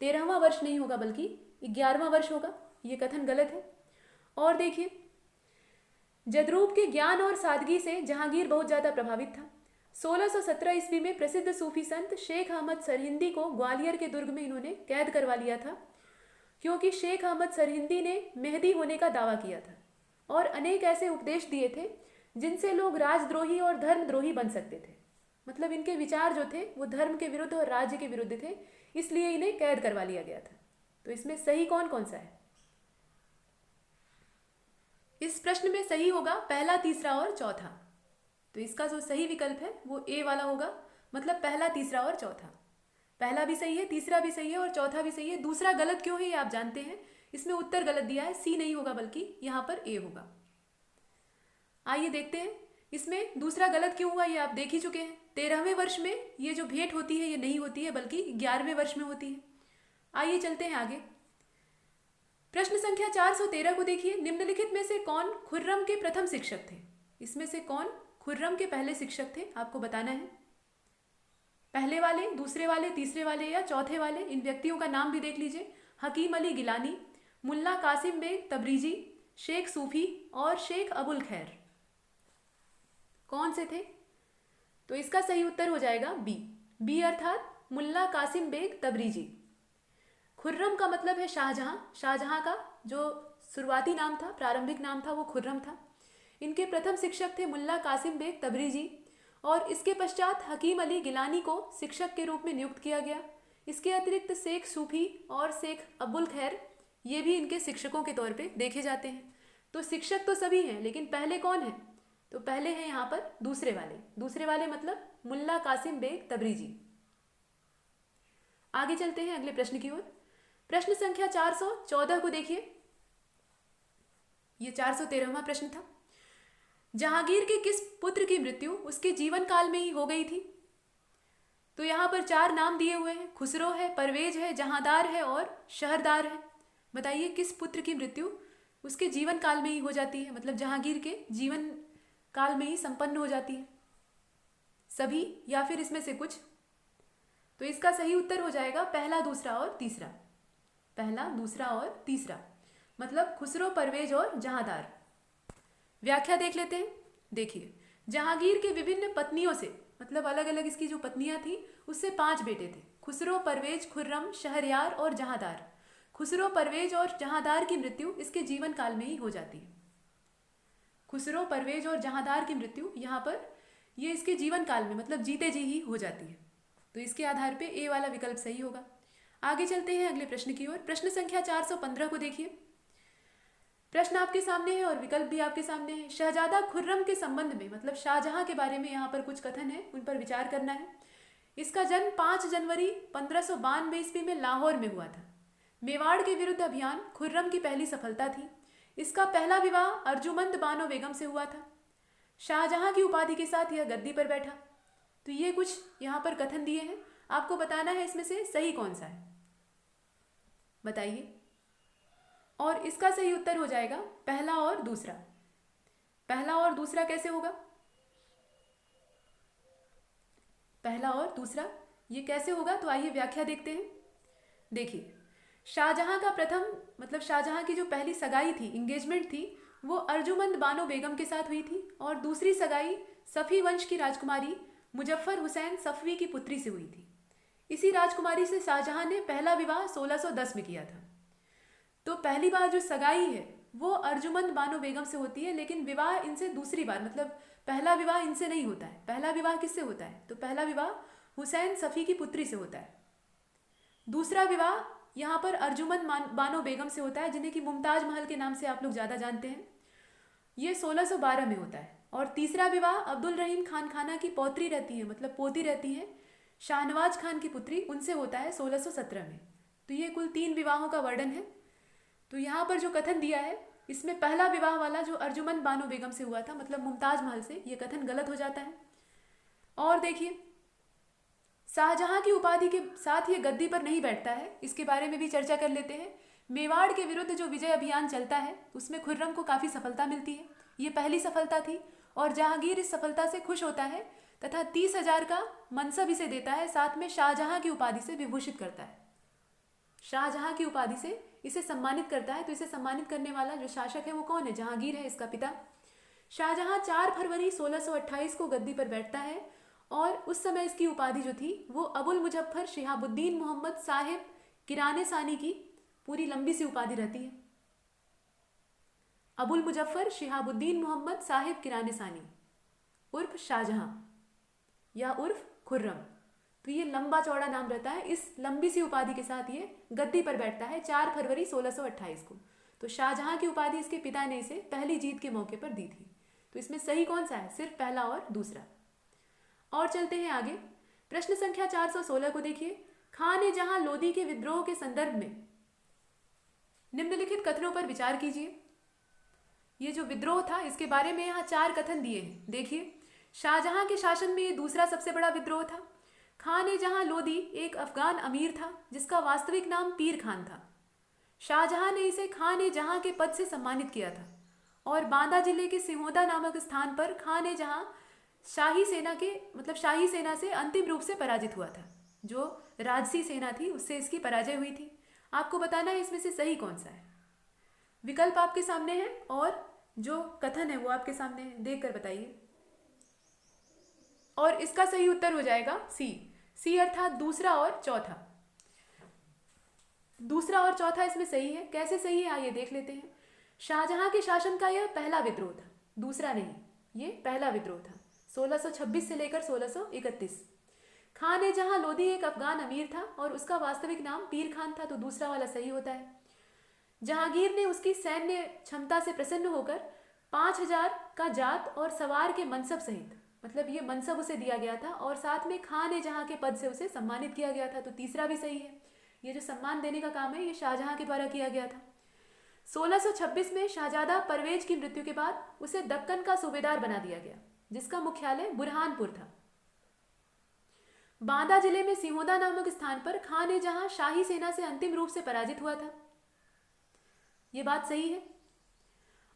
Speaker 1: 13वां वर्ष नहीं होगा बल्कि 11वां वर्ष होगा। ये कथन गलत है। और देखिए, जदरूप के ज्ञान और सादगी से जहांगीर बहुत ज़्यादा प्रभावित था। 1617 ईस्वी में प्रसिद्ध सूफी संत शेख अहमद सरहिंदी को ग्वालियर के दुर्ग में इन्होंने कैद करवा लिया था, क्योंकि शेख अहमद सरहिंदी ने मेहदी होने का दावा किया था और अनेक ऐसे उपदेश दिए थे जिनसे लोग राजद्रोही और धर्मद्रोही बन सकते थे। मतलब इनके विचार जो थे वो धर्म के विरुद्ध और राज्य के विरुद्ध थे, इसलिए इन्हें कैद करवा लिया गया था। तो इसमें सही कौन कौन सा है? इस प्रश्न में सही होगा पहला, तीसरा और चौथा। तो इसका जो सही विकल्प है वो ए वाला होगा, मतलब पहला, तीसरा और चौथा। पहला भी सही है, तीसरा भी सही है और चौथा भी सही है। दूसरा गलत क्यों है ये आप जानते हैं। इसमें उत्तर गलत दिया है, सी नहीं होगा बल्कि यहाँ पर ए होगा। आइए देखते हैं इसमें दूसरा गलत क्यों हुआ, ये आप देख ही चुके हैं। 13वें वर्ष में ये जो भेंट होती है ये नहीं होती है बल्कि 11वें वर्ष में होती है। आइए चलते हैं आगे। प्रश्न संख्या 413 को देखिए। निम्नलिखित में से कौन खुर्रम के प्रथम शिक्षक थे? इसमें से कौन खुर्रम के पहले शिक्षक थे आपको बताना है। पहले वाले, दूसरे वाले, तीसरे वाले या चौथे वाले? इन व्यक्तियों का नाम भी देख लीजिए। हकीम अली गिलानी, मुल्ला कासिम बेग तबरीजी, शेख सूफी और शेख अबुल खैर। कौन से थे? तो इसका सही उत्तर हो जाएगा बी अर्थात मुल्ला कासिम बेग तबरीजी। खुर्रम का मतलब है शाहजहां। शाहजहां का जो शुरुआती नाम था, प्रारंभिक नाम था, वो खुर्रम था। इनके प्रथम शिक्षक थे मुल्ला कासिम बेग तबरीजी और इसके पश्चात हकीम अली गिलानी को शिक्षक के रूप में नियुक्त किया गया। इसके अतिरिक्त शेख सूफी और शेख अबुल खैर ये भी इनके शिक्षकों के तौर पे देखे जाते हैं। तो शिक्षक तो सभी हैं, लेकिन पहले कौन है? तो पहले हैं यहाँ पर दूसरे वाले। दूसरे वाले मतलब मुल्ला कासिम बेग तबरीजी। आगे चलते हैं अगले प्रश्न की ओर। प्रश्न संख्या 414 को देखिए। ये 413वां प्रश्न था। जहांगीर के किस पुत्र की मृत्यु उसके जीवन काल में ही हो गई थी? तो यहाँ पर 4 नाम दिए हुए हैं। खुसरो है, परवेज है, जहांदार है और शहरदार है। बताइए किस पुत्र की मृत्यु उसके जीवन काल में ही हो जाती है, मतलब जहांगीर के जीवन काल में ही संपन्न हो जाती है? सभी या फिर इसमें से कुछ? तो इसका सही उत्तर हो जाएगा पहला, दूसरा और तीसरा। पहला, दूसरा और तीसरा मतलब खुसरो, परवेज और जहांदार। व्याख्या देख लेते हैं। देखिए, जहांगीर के विभिन्न पत्नियों से, मतलब अलग अलग इसकी जो पत्नियां थी उससे 5 बेटे थे। खुसरो, परवेज, खुर्रम, शहरयार और जहांदार। खुसरो, परवेज और जहांदार की मृत्यु इसके जीवन काल में ही हो जाती है। खुसरो, परवेज और जहांदार की मृत्यु यहाँ पर ये इसके जीवन काल में मतलब जीते जी ही हो जाती है। तो इसके आधार पे ए वाला विकल्प सही होगा। आगे चलते हैं अगले प्रश्न की ओर। प्रश्न संख्या 415 को देखिए। प्रश्न आपके सामने है और विकल्प भी आपके सामने है। शहजादा खुर्रम के संबंध में मतलब शाहजहां के बारे में यहाँ पर कुछ कथन है, उन पर विचार करना है। इसका जन्म 5 जनवरी 1592 ईस्वी में लाहौर में हुआ था। मेवाड़ के विरुद्ध अभियान खुर्रम की पहली सफलता थी। इसका पहला विवाह अर्जुमंद बानो बेगम से हुआ था। शाहजहां की उपाधि के साथ यह गद्दी पर बैठा। तो ये कुछ यहाँ पर कथन दिए हैं, आपको बताना है इसमें से सही कौन सा है, बताइए। और इसका सही उत्तर हो जाएगा पहला और दूसरा। पहला और दूसरा कैसे होगा? पहला और दूसरा ये कैसे होगा? तो आइए व्याख्या देखते हैं। देखिए, शाहजहां का प्रथम मतलब शाहजहां की जो पहली सगाई थी, इंगेजमेंट थी, वो अर्जुमंद बानो बेगम के साथ हुई थी और दूसरी सगाई सफ़ी वंश की राजकुमारी मुजफ्फर हुसैन सफ़वी की पुत्री से हुई थी। इसी राजकुमारी से शाहजहां ने पहला विवाह 1610 में किया था। तो पहली बार जो सगाई है वो अर्जुमंद बानो बेगम से होती है, लेकिन विवाह इनसे दूसरी बार मतलब पहला विवाह इनसे नहीं होता है। पहला विवाह किससे होता है? तो पहला विवाह हुसैन सफ़ी की पुत्री से होता है। दूसरा विवाह यहाँ पर अर्जुमंद बानो बेगम से होता है, जिन्हें कि मुमताज महल के नाम से आप लोग ज़्यादा जानते हैं। ये 1612 में होता है। और तीसरा विवाह अब्दुल रहीम खान खाना की पौत्री रहती है, मतलब पोती रहती है, शाहनवाज खान की पुत्री, उनसे होता है 1617 में। तो ये कुल 3 विवाहों का वर्णन है। तो यहाँ पर जो कथन दिया है इसमें पहला विवाह वाला जो अर्जुमंद बानो बेगम से हुआ था, मतलब मुमताज महल से, ये कथन गलत हो जाता है। और देखिए, शाहजहां की उपाधि के साथ ये गद्दी पर नहीं बैठता है, इसके बारे में भी चर्चा कर लेते हैं। मेवाड़ के विरुद्ध जो विजय अभियान चलता है उसमें खुर्रम को काफ़ी सफलता मिलती है, ये पहली सफलता थी, और जहांगीर इस सफलता से खुश होता है तथा 30,000 का मनसब इसे देता है, साथ में शाहजहां की उपाधि से विभूषित करता है। शाहजहां की उपाधि से इसे सम्मानित करता है। तो इसे सम्मानित करने वाला जो शासक है वो कौन है? जहांगीर है, इसका पिता। शाहजहां 4 फरवरी 1628 को गद्दी पर बैठता है और उस समय इसकी उपाधि जो थी वो अबुल मुजफ्फर शिहाबुद्दीन मोहम्मद साहिब किराने सानी की पूरी लंबी सी उपाधि रहती है। अबुल मुजफ्फर शिहाबुद्दीन मोहम्मद साहिब किराने सानी उर्फ शाहजहां या उर्फ खुर्रम। तो ये लंबा चौड़ा नाम रहता है। इस लंबी सी उपाधि के साथ ये गद्दी पर बैठता है 4 फरवरी 1628 को। तो शाहजहां की उपाधि इसके पिता ने इसे पहली जीत के मौके पर दी थी। तो इसमें सही कौन सा है? सिर्फ पहला और दूसरा। और चलते हैं आगे। प्रश्न संख्या 416 को देखिए। खान ए जहां लोदी के विद्रोह के संदर्भ में निम्नलिखित कथनों पर विचार कीजिए। ये जो विद्रोह था इसके बारे में यहाँ 4 कथन दिए हैं। देखिए, शाहजहां के शासन में ये दूसरा सबसे बड़ा विद्रोह था। खान ए जहां लोदी एक अफगान अमीर था जिसका वास्तविक नाम पीर खान था। शाहजहां ने इसे खान ए जहां के पद से सम्मानित किया था और बांदा जिले के सिहोदा नामक स्थान पर खान ए जहां शाही सेना से अंतिम रूप से पराजित हुआ था। जो राजसी सेना थी उससे इसकी पराजय हुई थी। आपको बताना है इसमें से सही कौन सा है। विकल्प आपके सामने है और जो कथन है वो आपके सामने है, देख कर बताइए। और इसका सही उत्तर हो जाएगा सी अर्थात दूसरा और चौथा। दूसरा और चौथा इसमें सही है। कैसे सही है आइए देख लेते हैं। शाहजहां के शासन का यह पहला विद्रोह था, दूसरा नहीं, ये पहला विद्रोह था 1626 से लेकर 1631। खान ए जहां लोदी एक अफगान अमीर था और उसका वास्तविक नाम पीर खान था, तो दूसरा वाला सही होता है। जहांगीर ने उसकी सैन्य क्षमता से प्रसन्न होकर 5,000 का जात और सवार के मनसब सहित, मतलब ये मनसब उसे दिया गया था और साथ में खान ए जहां के पद से उसे सम्मानित किया गया था, तो तीसरा भी सही है। ये जो सम्मान देने का काम है ये शाहजहां के द्वारा किया गया था। 1626 में शाहजादा परवेज की मृत्यु के बाद उसे दक्कन का सूबेदार बना दिया गया जिसका मुख्यालय बुरहानपुर था। बांदा जिले में सिहोदा नामक स्थान पर खान ए जहां शाही सेना से अंतिम रूप से पराजित हुआ था, ये बात सही है।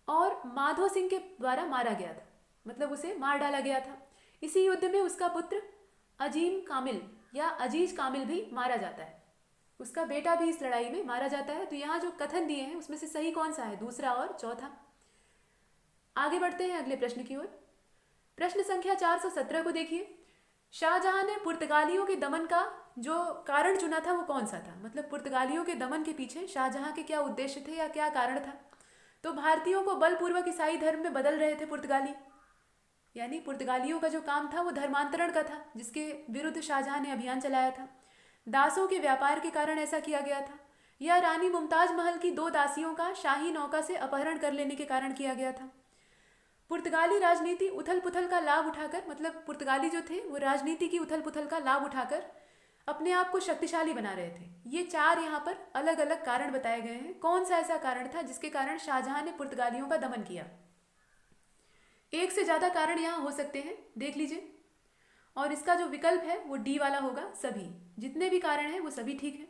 Speaker 1: और माधो सिंह के द्वारा मारा गया था, मतलब उसे मार डाला गया था। इसी युद्ध में उसका पुत्र अजीम कामिल या अजीज कामिल भी मारा जाता है, उसका बेटा भी इस लड़ाई में मारा जाता है। तो यहाँ जो कथन दिए हैं उसमें से सही कौन सा है? दूसरा और चौथा। आगे बढ़ते हैं अगले प्रश्न की ओर। प्रश्न संख्या 417 को देखिए। शाहजहां ने पुर्तगालियों के दमन का जो कारण चुना था वो कौन सा था? मतलब पुर्तगालियों के दमन के पीछे शाहजहां के क्या उद्देश्य थे या क्या कारण था? तो भारतीयों को बलपूर्वक ईसाई धर्म में बदल रहे थे पुर्तगाली, यानी पुर्तगालियों का जो काम था वो धर्मांतरण का था जिसके विरुद्ध शाहजहां ने अभियान चलाया था। दासों के व्यापार के कारण ऐसा किया गया था, या रानी मुमताज महल की 2 दासियों का शाही नौका से अपहरण कर लेने के कारण किया गया था। पुर्तगाली राजनीति उथल पुथल का लाभ उठाकर, मतलब पुर्तगाली जो थे वो राजनीति की उथल पुथल का लाभ उठाकर अपने आप को शक्तिशाली बना रहे थे। ये 4 यहाँ पर अलग अलग कारण बताए गए हैं। कौन सा ऐसा कारण था जिसके कारण शाहजहां ने पुर्तगालियों का दमन किया? एक से ज्यादा कारण यहाँ हो सकते हैं, देख लीजिए। और इसका जो विकल्प है वो डी वाला होगा। सभी जितने भी कारण हैं वो सभी ठीक हैं।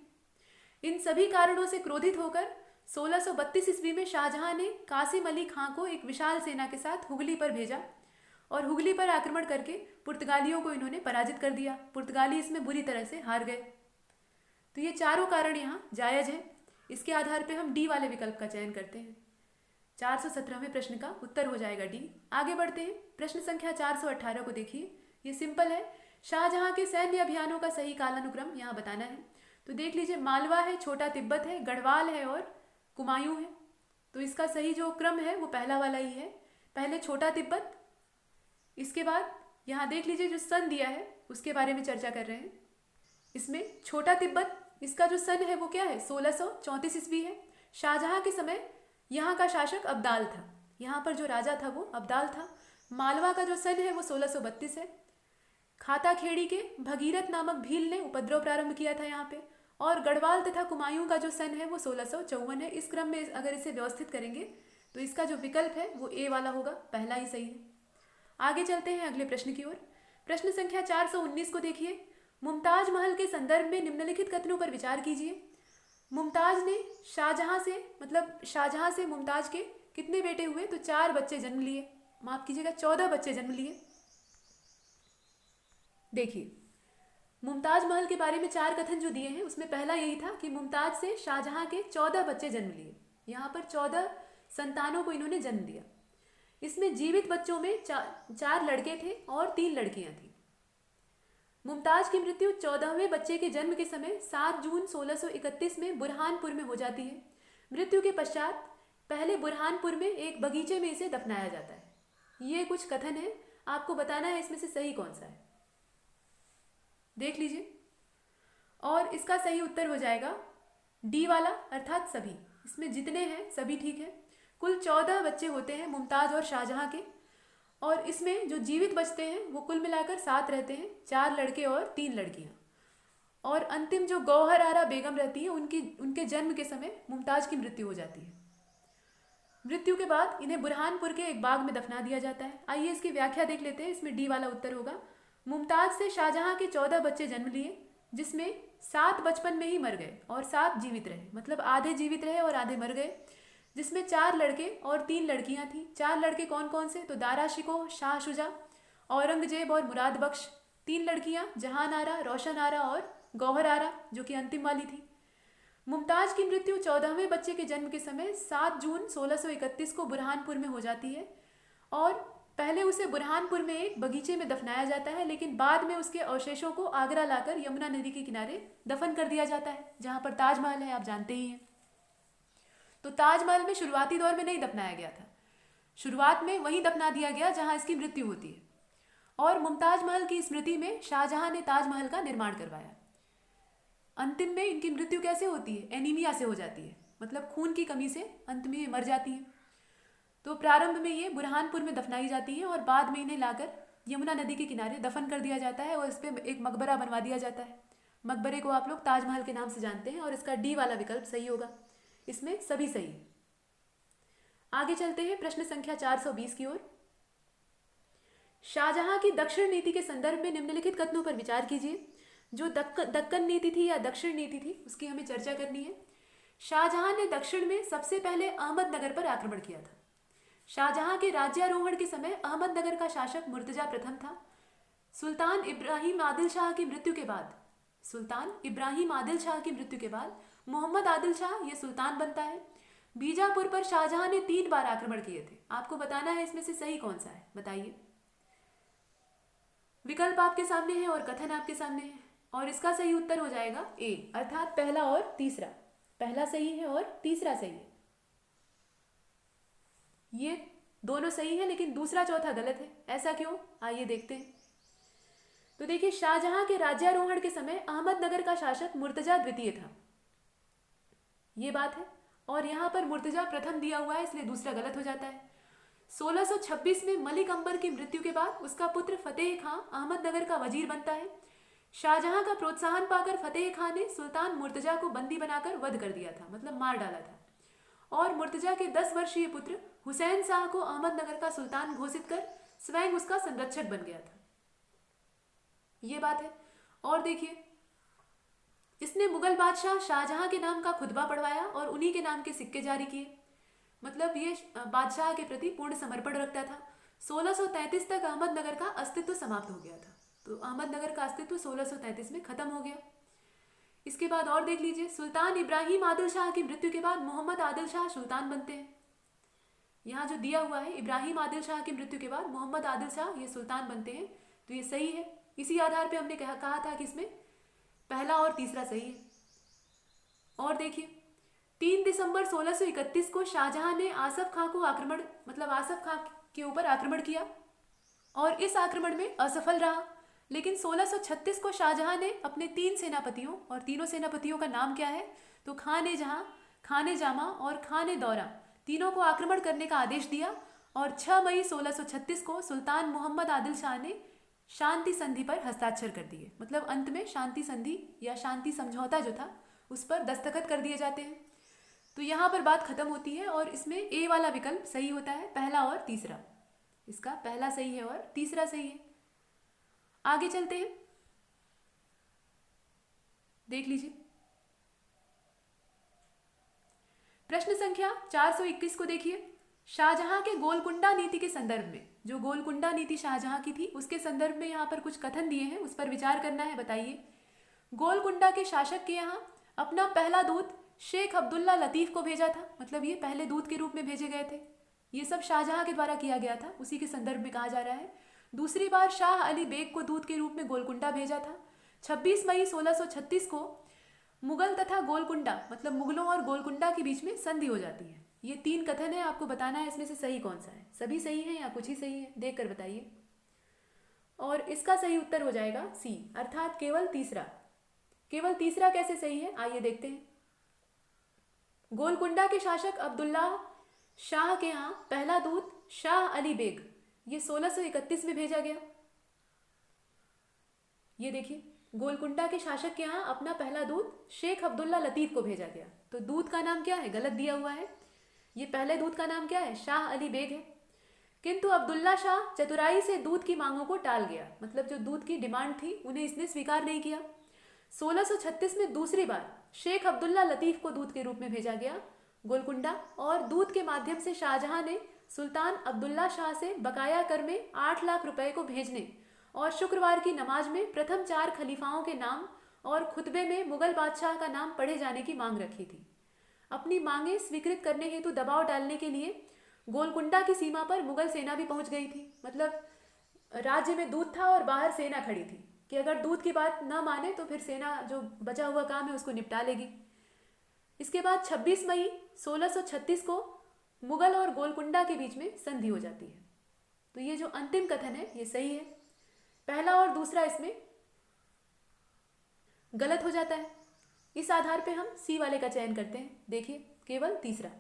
Speaker 1: इन सभी कारणों से क्रोधित होकर 1632 ईस्वी में शाहजहां ने कासिम अली खां को एक विशाल सेना के साथ हुगली पर भेजा और हुगली पर आक्रमण करके पुर्तगालियों को इन्होंने पराजित कर दिया। पुर्तगाली इसमें बुरी तरह से हार गए। तो ये चारों कारण यहाँ जायज हैं। इसके आधार पर हम डी वाले विकल्प का चयन करते हैं। 417वें प्रश्न का उत्तर हो जाएगा डी। आगे बढ़ते हैं। प्रश्न संख्या 418 को देखिए। ये सिंपल है। शाहजहां के सैन्य अभियानों का सही कालानुक्रम यहाँ बताना है। तो देख लीजिए, मालवा है, छोटा तिब्बत है, गढ़वाल है और कुमायूं है। तो इसका सही जो क्रम है वो पहला वाला ही है। पहले छोटा तिब्बत, इसके बाद यहाँ देख लीजिए जो सन दिया है उसके बारे में चर्चा कर रहे हैं। इसमें छोटा तिब्बत, इसका जो सन है वो क्या है? 1634 ईस्वी है। शाहजहां के समय यहाँ का शासक अब्दाल था, यहाँ पर जो राजा था वो अब्दाल था। मालवा का जो सन है वो 1632 है। खाता खेड़ी के भगीरथ नामक भील ने उपद्रव प्रारंभ किया था यहाँ पे। और गढ़वाल तथा कुमायूं का जो सन है वो 1654 है। इस क्रम में अगर इसे व्यवस्थित करेंगे तो इसका जो विकल्प है वो ए वाला होगा, पहला ही सही है। आगे चलते हैं अगले प्रश्न की ओर। प्रश्न संख्या 419 को देखिए। मुमताज महल के संदर्भ में निम्नलिखित कथनों पर विचार कीजिए। मुमताज ने शाहजहां से मुमताज के कितने बेटे हुए? तो 4 बच्चे जन्म लिए, माफ कीजिएगा 14 बच्चे जन्म लिए। देखिए, मुमताज महल के बारे में 4 कथन जो दिए हैं उसमें पहला यही था कि मुमताज से शाहजहां के 14 बच्चे जन्म लिए। यहाँ पर 14 संतानों को इन्होंने जन्म दिया। इसमें जीवित बच्चों में 4 लड़के थे और 3 लड़कियां थी। मुमताज की मृत्यु 14वें बच्चे के जन्म के समय 7 जून 1631 में बुरहानपुर में हो जाती है। मृत्यु के पश्चात पहले बुरहानपुर में एक बगीचे में इसे दफनाया जाता है। ये कुछ कथन है, आपको बताना है इसमें से सही कौन सा है, देख लीजिए। और इसका सही उत्तर हो जाएगा डी वाला, अर्थात सभी। इसमें जितने हैं सभी ठीक है। कुल 14 बच्चे होते हैं मुमताज और शाहजहां के, और इसमें जो जीवित बचते हैं वो कुल मिलाकर 7 रहते हैं, 4 लड़के और 3 लड़कियां। और अंतिम जो गौहर आरा बेगम रहती है, उनके जन्म के समय मुमताज की मृत्यु हो जाती है। मृत्यु के बाद इन्हें बुरहानपुर के एक बाग में दफना दिया जाता है। आइए इसकी व्याख्या देख लेते हैं। इसमें डी वाला उत्तर होगा। मुमताज से शाहजहां के 14 बच्चे जन्म लिए, जिसमें 7 बचपन में ही मर गए और 7 जीवित रहे, मतलब आधे जीवित रहे और आधे मर गए। जिसमें 4 लड़के और 3 लड़कियां थी। 4 लड़के कौन कौन से? तो दारा शिकोह, शाह शुजा, औरंगजेब और मुराद बख्श। 3 लड़कियां जहान आरा, रोशन आरा और गौहर आरा, जो कि अंतिम वाली थी। मुमताज की मृत्यु 14वें बच्चे के जन्म के समय 7 जून 1631 को बुरहानपुर में हो जाती है। और पहले उसे बुरहानपुर में एक बगीचे में दफनाया जाता है, लेकिन बाद में उसके अवशेषों को आगरा लाकर यमुना नदी के किनारे दफन कर दिया जाता है, जहां पर ताजमहल है, आप जानते ही हैं। तो ताजमहल में शुरुआती दौर में नहीं दफनाया गया था, शुरुआत में वहीं दफना दिया गया जहां इसकी मृत्यु होती है। और मुमताज महल की स्मृति में शाहजहां ने ताजमहल का निर्माण करवाया। अंतिम में इनकी मृत्यु कैसे होती है? एनीमिया से हो जाती है, मतलब खून की कमी से अंत में मर जाती है। तो प्रारंभ में ये बुरहानपुर में दफनाई जाती है और बाद में इन्हें लाकर यमुना नदी के किनारे दफन कर दिया जाता है और इस पर एक मकबरा बनवा दिया जाता है। मकबरे को आप लोग ताजमहल के नाम से जानते हैं और इसका डी वाला विकल्प सही होगा। इसमें सभी सही है। आगे चलते हैं प्रश्न संख्या 420 की ओर। शाहजहां की दक्षिण नीति के संदर्भ में निम्नलिखित कथनों पर विचार कीजिए। जो दक्कन नीति थी या दक्षिण नीति थी, उसकी हमें चर्चा करनी है। शाहजहां ने दक्षिण में सबसे पहले अहमदनगर पर आक्रमण किया था। शाहजहां के राज्यारोहण के समय अहमदनगर का शासक मुर्तजा प्रथम था। सुल्तान इब्राहिम आदिल शाह की मृत्यु के बाद मोहम्मद आदिल शाह ये सुल्तान बनता है। बीजापुर पर शाहजहां ने 3 बार आक्रमण किए थे। आपको बताना है इसमें से सही कौन सा है, बताइए। विकल्प आपके सामने है और कथन आपके सामने है, और इसका सही उत्तर हो जाएगा ए, अर्थात पहला और तीसरा। पहला सही है और तीसरा सही है। ये दोनों सही है, लेकिन दूसरा चौथा गलत है। ऐसा क्यों? आइए देखते हैं। तो देखिए, शाहजहां के राज्यारोहण के समय अहमदनगर का शासक मुर्तजा द्वितीय था, ये बात है। और यहां पर मुर्तजा प्रथम दिया हुआ है, इसलिए दूसरा गलत हो जाता है। 1626 में मलिक अंबर की मृत्यु के बाद उसका पुत्र फतेह खां अहमदनगर का वजीर बनता है। शाहजहां का प्रोत्साहन पाकर फतेह खां ने सुल्तान मुर्तजा को बंदी बनाकर वध कर दिया था, मतलब मार डाला था। और मुर्तजा के 10 वर्षीय पुत्र हुसैन शाह को अहमदनगर का सुल्तान घोषित कर स्वयं उसका संरक्षक बन गया था, ये बात है। और देखिए, इसने मुगल बादशाह शाहजहां के नाम का खुतबा पढ़वाया और उन्हीं के नाम के सिक्के जारी किए, मतलब ये बादशाह के प्रति पूर्ण समर्पण रखता था। 1633 तक अहमदनगर का अस्तित्व समाप्त हो गया था। तो अहमदनगर का अस्तित्व 1633 में खत्म हो गया। इसके बाद और देख लीजिए, सुल्तान इब्राहिम आदिल शाह की मृत्यु के बाद मोहम्मद आदिल शाह सुल्तान बनते हैं। यहाँ जो दिया हुआ है, इब्राहिम आदिल शाह की मृत्यु के बाद मोहम्मद आदिल शाह ये सुल्तान बनते हैं, तो ये सही है। इसी आधार पे हमने कहा था कि इसमें पहला और तीसरा सही है। और देखिए, 3 दिसंबर 1631 को शाहजहां ने आसफ खां के ऊपर आक्रमण किया और इस आक्रमण में असफल रहा। लेकिन 1636 को शाहजहां ने अपने 3 सेनापतियों, और तीनों सेनापतियों का नाम क्या है? तो खान जहां, खान जामा और खान दौरा, तीनों को आक्रमण करने का आदेश दिया। और 6 मई 1636 को सुल्तान मोहम्मद आदिल शाह ने शांति संधि पर हस्ताक्षर कर दिए, मतलब अंत में शांति संधि या शांति समझौता जो था उस पर दस्तखत कर दिए जाते हैं। तो यहाँ पर बात खत्म होती है और इसमें ए वाला विकल्प सही होता है, पहला और तीसरा। इसका पहला सही है और तीसरा सही है। आगे चलते हैं, देख लीजिए प्रश्न संख्या 421 को देखिए। शाहजहां के गोलकुंडा नीति के संदर्भ में, जो गोलकुंडा नीति शाहजहां की थी उसके संदर्भ में यहाँ पर कुछ कथन दिए हैं, उस पर विचार करना है। बताइए, गोलकुंडा के शासक के यहाँ अपना पहला दूत शेख अब्दुल्ला लतीफ को भेजा था, मतलब ये पहले दूत के रूप में भेजे गए थे। ये सब शाहजहां के द्वारा किया गया था, उसी के संदर्भ में कहा जा रहा है। दूसरी बार शाह अली बेग को दूत के रूप में गोलकुंडा भेजा था। 26 मई 1636 को मुगल तथा गोलकुंडा, मतलब मुगलों और गोलकुंडा के बीच में संधि हो जाती है। ये 3 कथन है, आपको बताना है इसमें से सही कौन सा है। सभी सही है या कुछ ही सही है, देख कर बताइए। और इसका सही उत्तर हो जाएगा सी, अर्थात केवल तीसरा। केवल तीसरा कैसे सही है, आइए देखते हैं। गोलकुंडा के शासक अब्दुल्ला शाह के यहाँ पहला दूत शाह अली बेग, ये 1631 में भेजा गया। ये देखिए, गोलकुंडा के शासक के यहाँ अपना पहला दूत शेख अब्दुल्ला लतीफ को भेजा गया। तो दूत का नाम क्या है, गलत दिया हुआ है। ये पहले दूत का नाम क्या है, शाह अली बेग है। किंतु अब्दुल्ला शाह चतुराई से दूत की मांगों को टाल गया, मतलब जो दूत की डिमांड थी उन्हें इसने स्वीकार नहीं किया। 1636 में दूसरी बार शेख अब्दुल्ला लतीफ को दूत के रूप में भेजा गया गोलकुंडा, और दूत के माध्यम से शाहजहां ने सुल्तान अब्दुल्ला शाह से बकाया कर में 8 लाख रुपए को भेजने और शुक्रवार की नमाज में प्रथम 4 खलीफाओं के नाम और खुतबे में मुगल बादशाह का नाम पढ़े जाने की मांग रखी थी। अपनी मांगें स्वीकृत करने हेतु दबाव डालने के लिए गोलकुंडा की सीमा पर मुगल सेना भी पहुंच गई थी। मतलब राज्य में दूत था और बाहर सेना खड़ी थी कि अगर दूत की बात न माने तो फिर सेना जो बचा हुआ काम है उसको निपटा लेगी। इसके बाद 26 मई 1636 को मुगल और गोलकुंडा के बीच में संधि हो जाती है। तो ये जो अंतिम कथन है ये सही है, पहला और दूसरा इसमें गलत हो जाता है। इस आधार पे हम सी वाले का चयन करते हैं। देखिए, केवल तीसरा।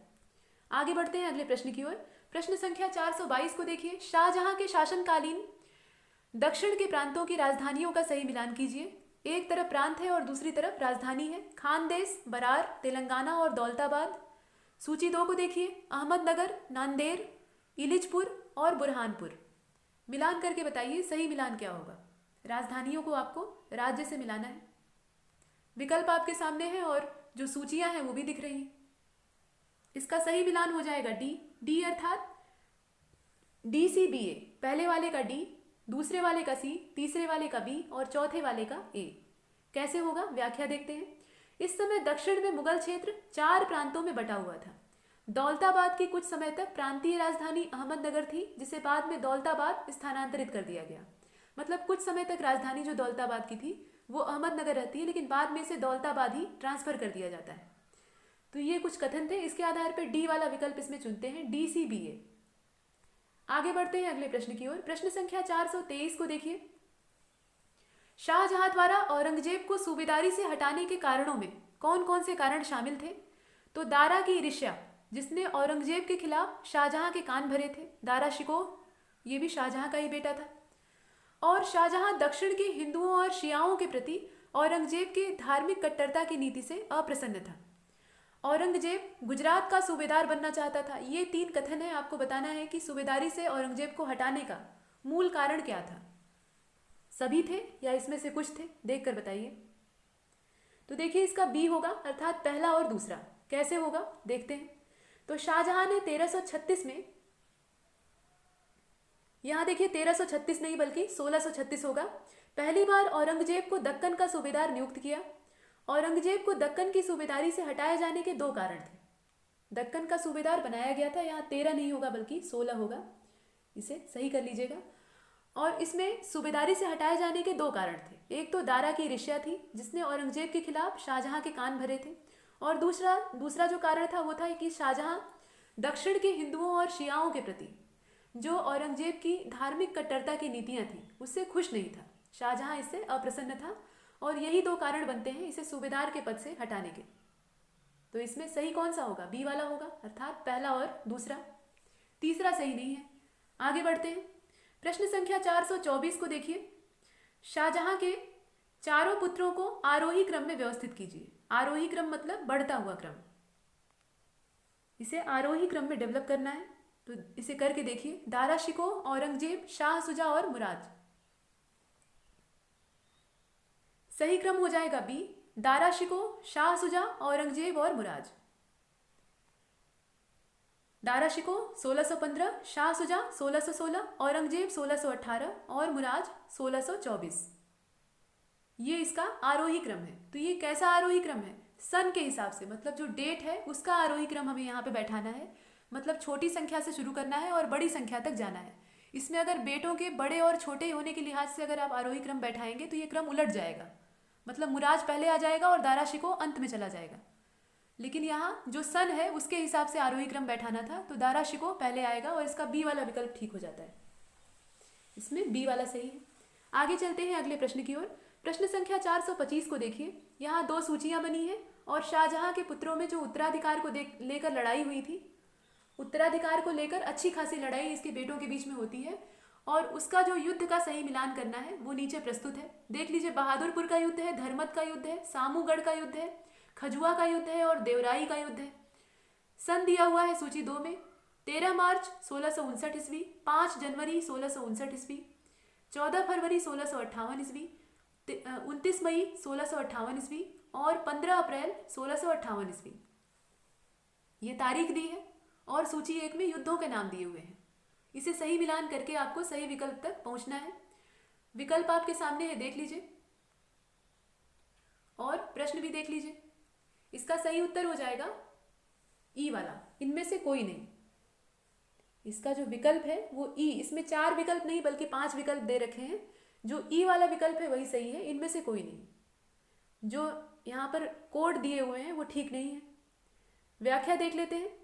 Speaker 1: आगे बढ़ते हैं अगले प्रश्न की ओर। प्रश्न संख्या 422 को देखिए। शाहजहां के शासनकालीन दक्षिण के प्रांतों की राजधानियों का सही मिलान कीजिए। एक तरफ प्रांत है और दूसरी तरफ राजधानी है। खानदेश, बरार, तेलंगाना और दौलताबाद। सूची 2 को देखिए। अहमदनगर, नांदेड़, इलिजपुर और बुरहानपुर। मिलान करके बताइए सही मिलान क्या होगा। राजधानियों को आपको राज्य से मिलाना है। विकल्प आपके सामने है और जो सूचियां हैं वो भी दिख रही हैं। इसका सही मिलान हो जाएगा डी। डी अर्थात DCBA, पहले वाले का डी, दूसरे वाले का सी, तीसरे वाले का बी और चौथे वाले का ए। कैसे होगा, व्याख्या देखते हैं। इस समय दक्षिण में मुगल क्षेत्र 4 प्रांतों में बटा हुआ था। दौलताबाद की कुछ समय तक प्रांतीय राजधानी अहमदनगर थी, जिसे बाद में दौलताबाद स्थानांतरित कर दिया गया। मतलब कुछ समय तक राजधानी जो दौलताबाद की थी वो अहमदनगर रहती है, लेकिन बाद में इसे दौलताबाद ही ट्रांसफर कर दिया जाता है। तो ये कुछ कथन थे, इसके आधार पर डी वाला विकल्प इसमें चुनते हैं, DCBA। आगे बढ़ते हैं अगले प्रश्न की ओर। प्रश्न संख्या 423 को देखिए। शाहजहां द्वारा औरंगजेब को सूबेदारी से हटाने के कारणों में कौन कौन से कारण शामिल थे। तो दारा की ईर्ष्या, जिसने औरंगजेब के खिलाफ शाहजहां के कान भरे थे। दारा शिकोह, ये भी शाहजहां का ही बेटा था। और शाहजहां दक्षिण के हिंदुओं और शियाओं के प्रति औरंगजेब के धार्मिक कट्टरता की नीति से अप्रसन्न था। औरंगजेब गुजरात का सूबेदार बनना चाहता था। ये 3 कथन है, आपको बताना है कि सूबेदारी से औरंगजेब को हटाने का मूल कारण क्या था। सभी थे या इसमें से कुछ थे, देख कर बताइए। तो देखिए, इसका बी होगा, अर्थात पहला और दूसरा। कैसे होगा देखते हैं। तो शाहजहां ने 1336 में, यहां देखिए 1336 नहीं बल्कि 1636 होगा, पहली बार औरंगजेब को दक्कन का सूबेदार नियुक्त किया। औरंगजेब को दक्कन की सूबेदारी से हटाए जाने के 2 कारण थे। दक्कन का सूबेदार बनाया गया था, यहाँ 13 नहीं होगा बल्कि 16 होगा, इसे सही कर लीजिएगा। और इसमें सूबेदारी से हटाए जाने के 2 कारण थे। एक तो दारा की ईर्ष्या थी, जिसने औरंगजेब के खिलाफ शाहजहां के कान भरे थे। और दूसरा जो कारण था वो था कि शाहजहां दक्षिण के हिंदुओं और शियाओं के प्रति जो औरंगजेब की धार्मिक कट्टरता की नीतियां थी उससे खुश नहीं था। शाहजहां इससे अप्रसन्न था और यही 2 कारण बनते हैं इसे सूबेदार के पद से हटाने के। तो इसमें सही कौन सा होगा, बी वाला होगा, अर्थात पहला और दूसरा। तीसरा सही नहीं है। आगे बढ़ते हैं। प्रश्न संख्या 424 को देखिए। शाहजहां के चारों पुत्रों को आरोही क्रम में व्यवस्थित कीजिए। आरोही क्रम मतलब बढ़ता हुआ क्रम। इसे आरोही क्रम में डेवलप करना है, तो इसे करके देखिए। दारा शिकोह, औरंगजेब, शाह सुजा और मुराद। सही क्रम हो जाएगा बी, दारा शिकोह, शाह सुजा, औरंगजेब और मुराद। दारा शिकोह 1615, शाह सुजा 1616, औरंगजेब 1618 और मुराद 1624। ये इसका आरोही क्रम है। तो ये कैसा आरोही क्रम है? सन के हिसाब से, मतलब जो डेट है उसका आरोही क्रम हमें यहाँ पे बैठाना है। मतलब छोटी संख्या से शुरू करना है और बड़ी संख्या तक जाना है। इसमें अगर बेटों के बड़े और छोटे होने के लिहाज से अगर आप आरोही क्रम बैठाएंगे तो ये क्रम उलट जाएगा। मतलब मुराज पहले आ जाएगा और दारा शिकोह अंत में चला जाएगा। लेकिन यहाँ जो सन है उसके हिसाब से आरोही क्रम बैठाना था, तो दारा शिकोह पहले आएगा और इसका बी वाला विकल्प ठीक हो जाता है। इसमें बी वाला सही है। आगे चलते हैं अगले प्रश्न की ओर। प्रश्न संख्या 425 को देखिए। यहाँ दो सूचियां बनी हैं और शाहजहां के पुत्रों में जो उत्तराधिकार को लेकर लड़ाई हुई थी, उत्तराधिकार को लेकर अच्छी खासी लड़ाई इसके बेटों के बीच में होती है और उसका जो युद्ध का सही मिलान करना है वो नीचे प्रस्तुत है। देख लीजिए, बहादुरपुर का युद्ध है, धर्मत का युद्ध है, सामूगढ़ का युद्ध है, खजुआ का युद्ध है और देवराई का युद्ध है। सन दिया हुआ है सूची 2 में। 13 मार्च 1659 ईस्वी, 5 जनवरी 1659 ईस्वी, 14 फरवरी 1658 ईस्वी, 29 मई 1658 ईस्वी और 15 अप्रैल 1658 ईस्वी। ये तारीख दी है और सूची 1 में युद्धों के नाम दिए हुए हैं। इसे सही मिलान करके आपको सही विकल्प तक पहुंचना है। विकल्प आपके सामने है, देख लीजिए और प्रश्न भी देख लीजिए। इसका सही उत्तर हो जाएगा ई वाला, इनमें से कोई नहीं। इसका जो विकल्प है वो ई, इसमें 4 विकल्प नहीं बल्कि 5 विकल्प दे रखे हैं। जो ई वाला विकल्प है वही सही है, इनमें से कोई नहीं। जो यहाँ पर कोड दिए हुए हैं वो ठीक नहीं है। व्याख्या देख लेते हैं।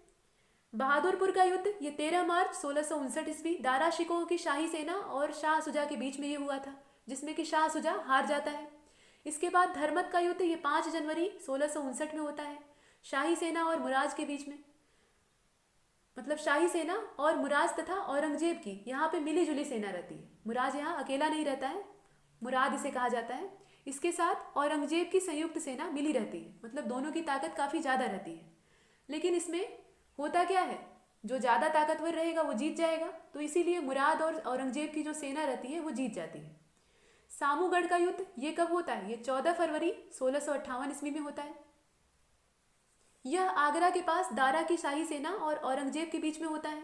Speaker 1: बहादुरपुर का युद्ध ये 13 मार्च 1659 ईस्वी दारा शिकोह की शाही सेना और शाह सुजा के बीच में ये हुआ था, जिसमें कि शाह सुजा हार जाता है। इसके बाद धर्मत का युद्ध ये 5 जनवरी 1659 में होता है, शाही सेना और मुराज के बीच में। मतलब शाही सेना और मुराज तथा औरंगजेब की यहाँ पे मिली जुली सेना रहती है। मुराज यहाँ अकेला नहीं रहता है, मुराद इसे कहा जाता है। इसके साथ औरंगजेब की संयुक्त सेना मिली रहती है, मतलब दोनों की ताकत काफ़ी ज़्यादा रहती है। लेकिन इसमें होता क्या है, जो ज़्यादा ताकतवर रहेगा वो जीत जाएगा, तो इसीलिए मुराद और औरंगजेब की जो सेना रहती है वो जीत जाती है। सामूगढ़ का युद्ध ये कब होता है? ये 14 फरवरी 1658 ईस्वी में होता है। यह आगरा के पास दारा की शाही सेना और औरंगजेब के बीच में होता है।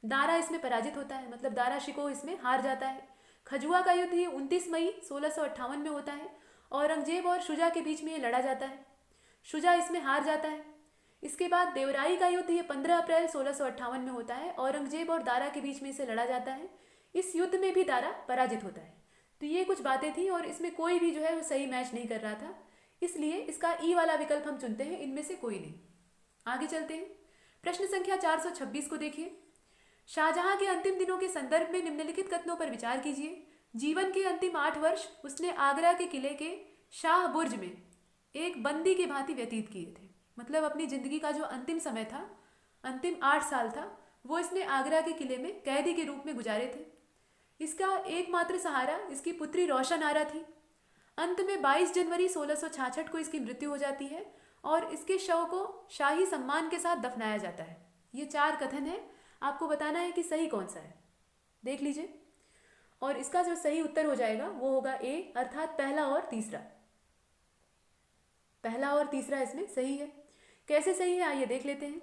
Speaker 1: दारा इसमें पराजित होता है, मतलब दारा शिकोह इसमें हार जाता है। खजुआ का युद्ध ये 29 मई 1658 में होता है। औरंगजेब और शुजा के बीच में ये लड़ा जाता है, शुजा इसमें हार जाता है। इसके बाद देवराई का युद्ध ये 15 अप्रैल 1658 में होता है। औरंगजेब और दारा के बीच में इसे लड़ा जाता है। इस युद्ध में भी दारा पराजित होता है। तो ये कुछ बातें थी और इसमें कोई भी जो है वो सही मैच नहीं कर रहा था, इसलिए इसका ई वाला विकल्प हम चुनते हैं, इनमें से कोई नहीं। आगे चलते हैं। प्रश्न संख्या 426 को देखिए। शाहजहां के अंतिम दिनों के संदर्भ में निम्नलिखित कथनों पर विचार कीजिए। जीवन के अंतिम 8 वर्ष उसने आगरा के किले के शाह बुर्ज में एक बंदी के भांति व्यतीत किए थे। मतलब अपनी जिंदगी का जो अंतिम समय था, अंतिम 8 साल था, वो इसने आगरा के किले में कैदी के रूप में गुजारे थे। इसका एकमात्र सहारा इसकी पुत्री रोशन आरा थी। अंत में 22 जनवरी 1666 को इसकी मृत्यु हो जाती है और इसके शव को शाही सम्मान के साथ दफनाया जाता है। ये 4 कथन है, आपको बताना है कि सही कौन सा है। देख लीजिए और इसका जो सही उत्तर हो जाएगा वो होगा ए, अर्थात पहला और तीसरा। पहला और तीसरा इसमें सही है। कैसे सही है आइए देख लेते हैं।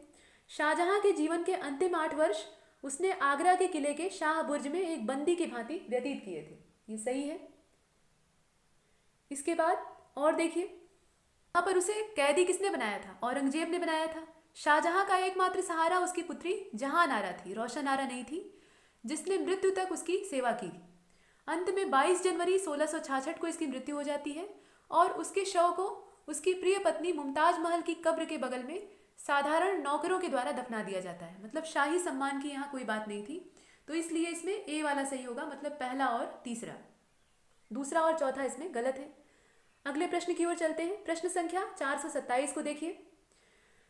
Speaker 1: शाहजहां के जीवन के अंतिम 8 वर्ष उसने आगरा के किले के शाह बुर्ज में एक बंदी के भांति व्यतीत किए थे, ये सही है। इसके बाद और देखिए, यहाँ पर उसे कैदी किसने बनाया था? औरंगजेब ने बनाया था। शाहजहां का एकमात्र सहारा उसकी पुत्री जहान आरा थी, रोशन आरा नहीं थी, जिसने मृत्यु तक उसकी सेवा की। अंत में 22 जनवरी 1666 को इसकी मृत्यु हो जाती है और उसके शव को उसकी प्रिय पत्नी मुमताज महल की कब्र के बगल में साधारण नौकरों के द्वारा दफना दिया जाता है। मतलब शाही सम्मान की यहाँ कोई बात नहीं थी, तो इसलिए इसमें ए वाला सही होगा, मतलब पहला और तीसरा। दूसरा और चौथा इसमें गलत है। अगले प्रश्न की ओर चलते हैं। प्रश्न संख्या 427 को देखिए।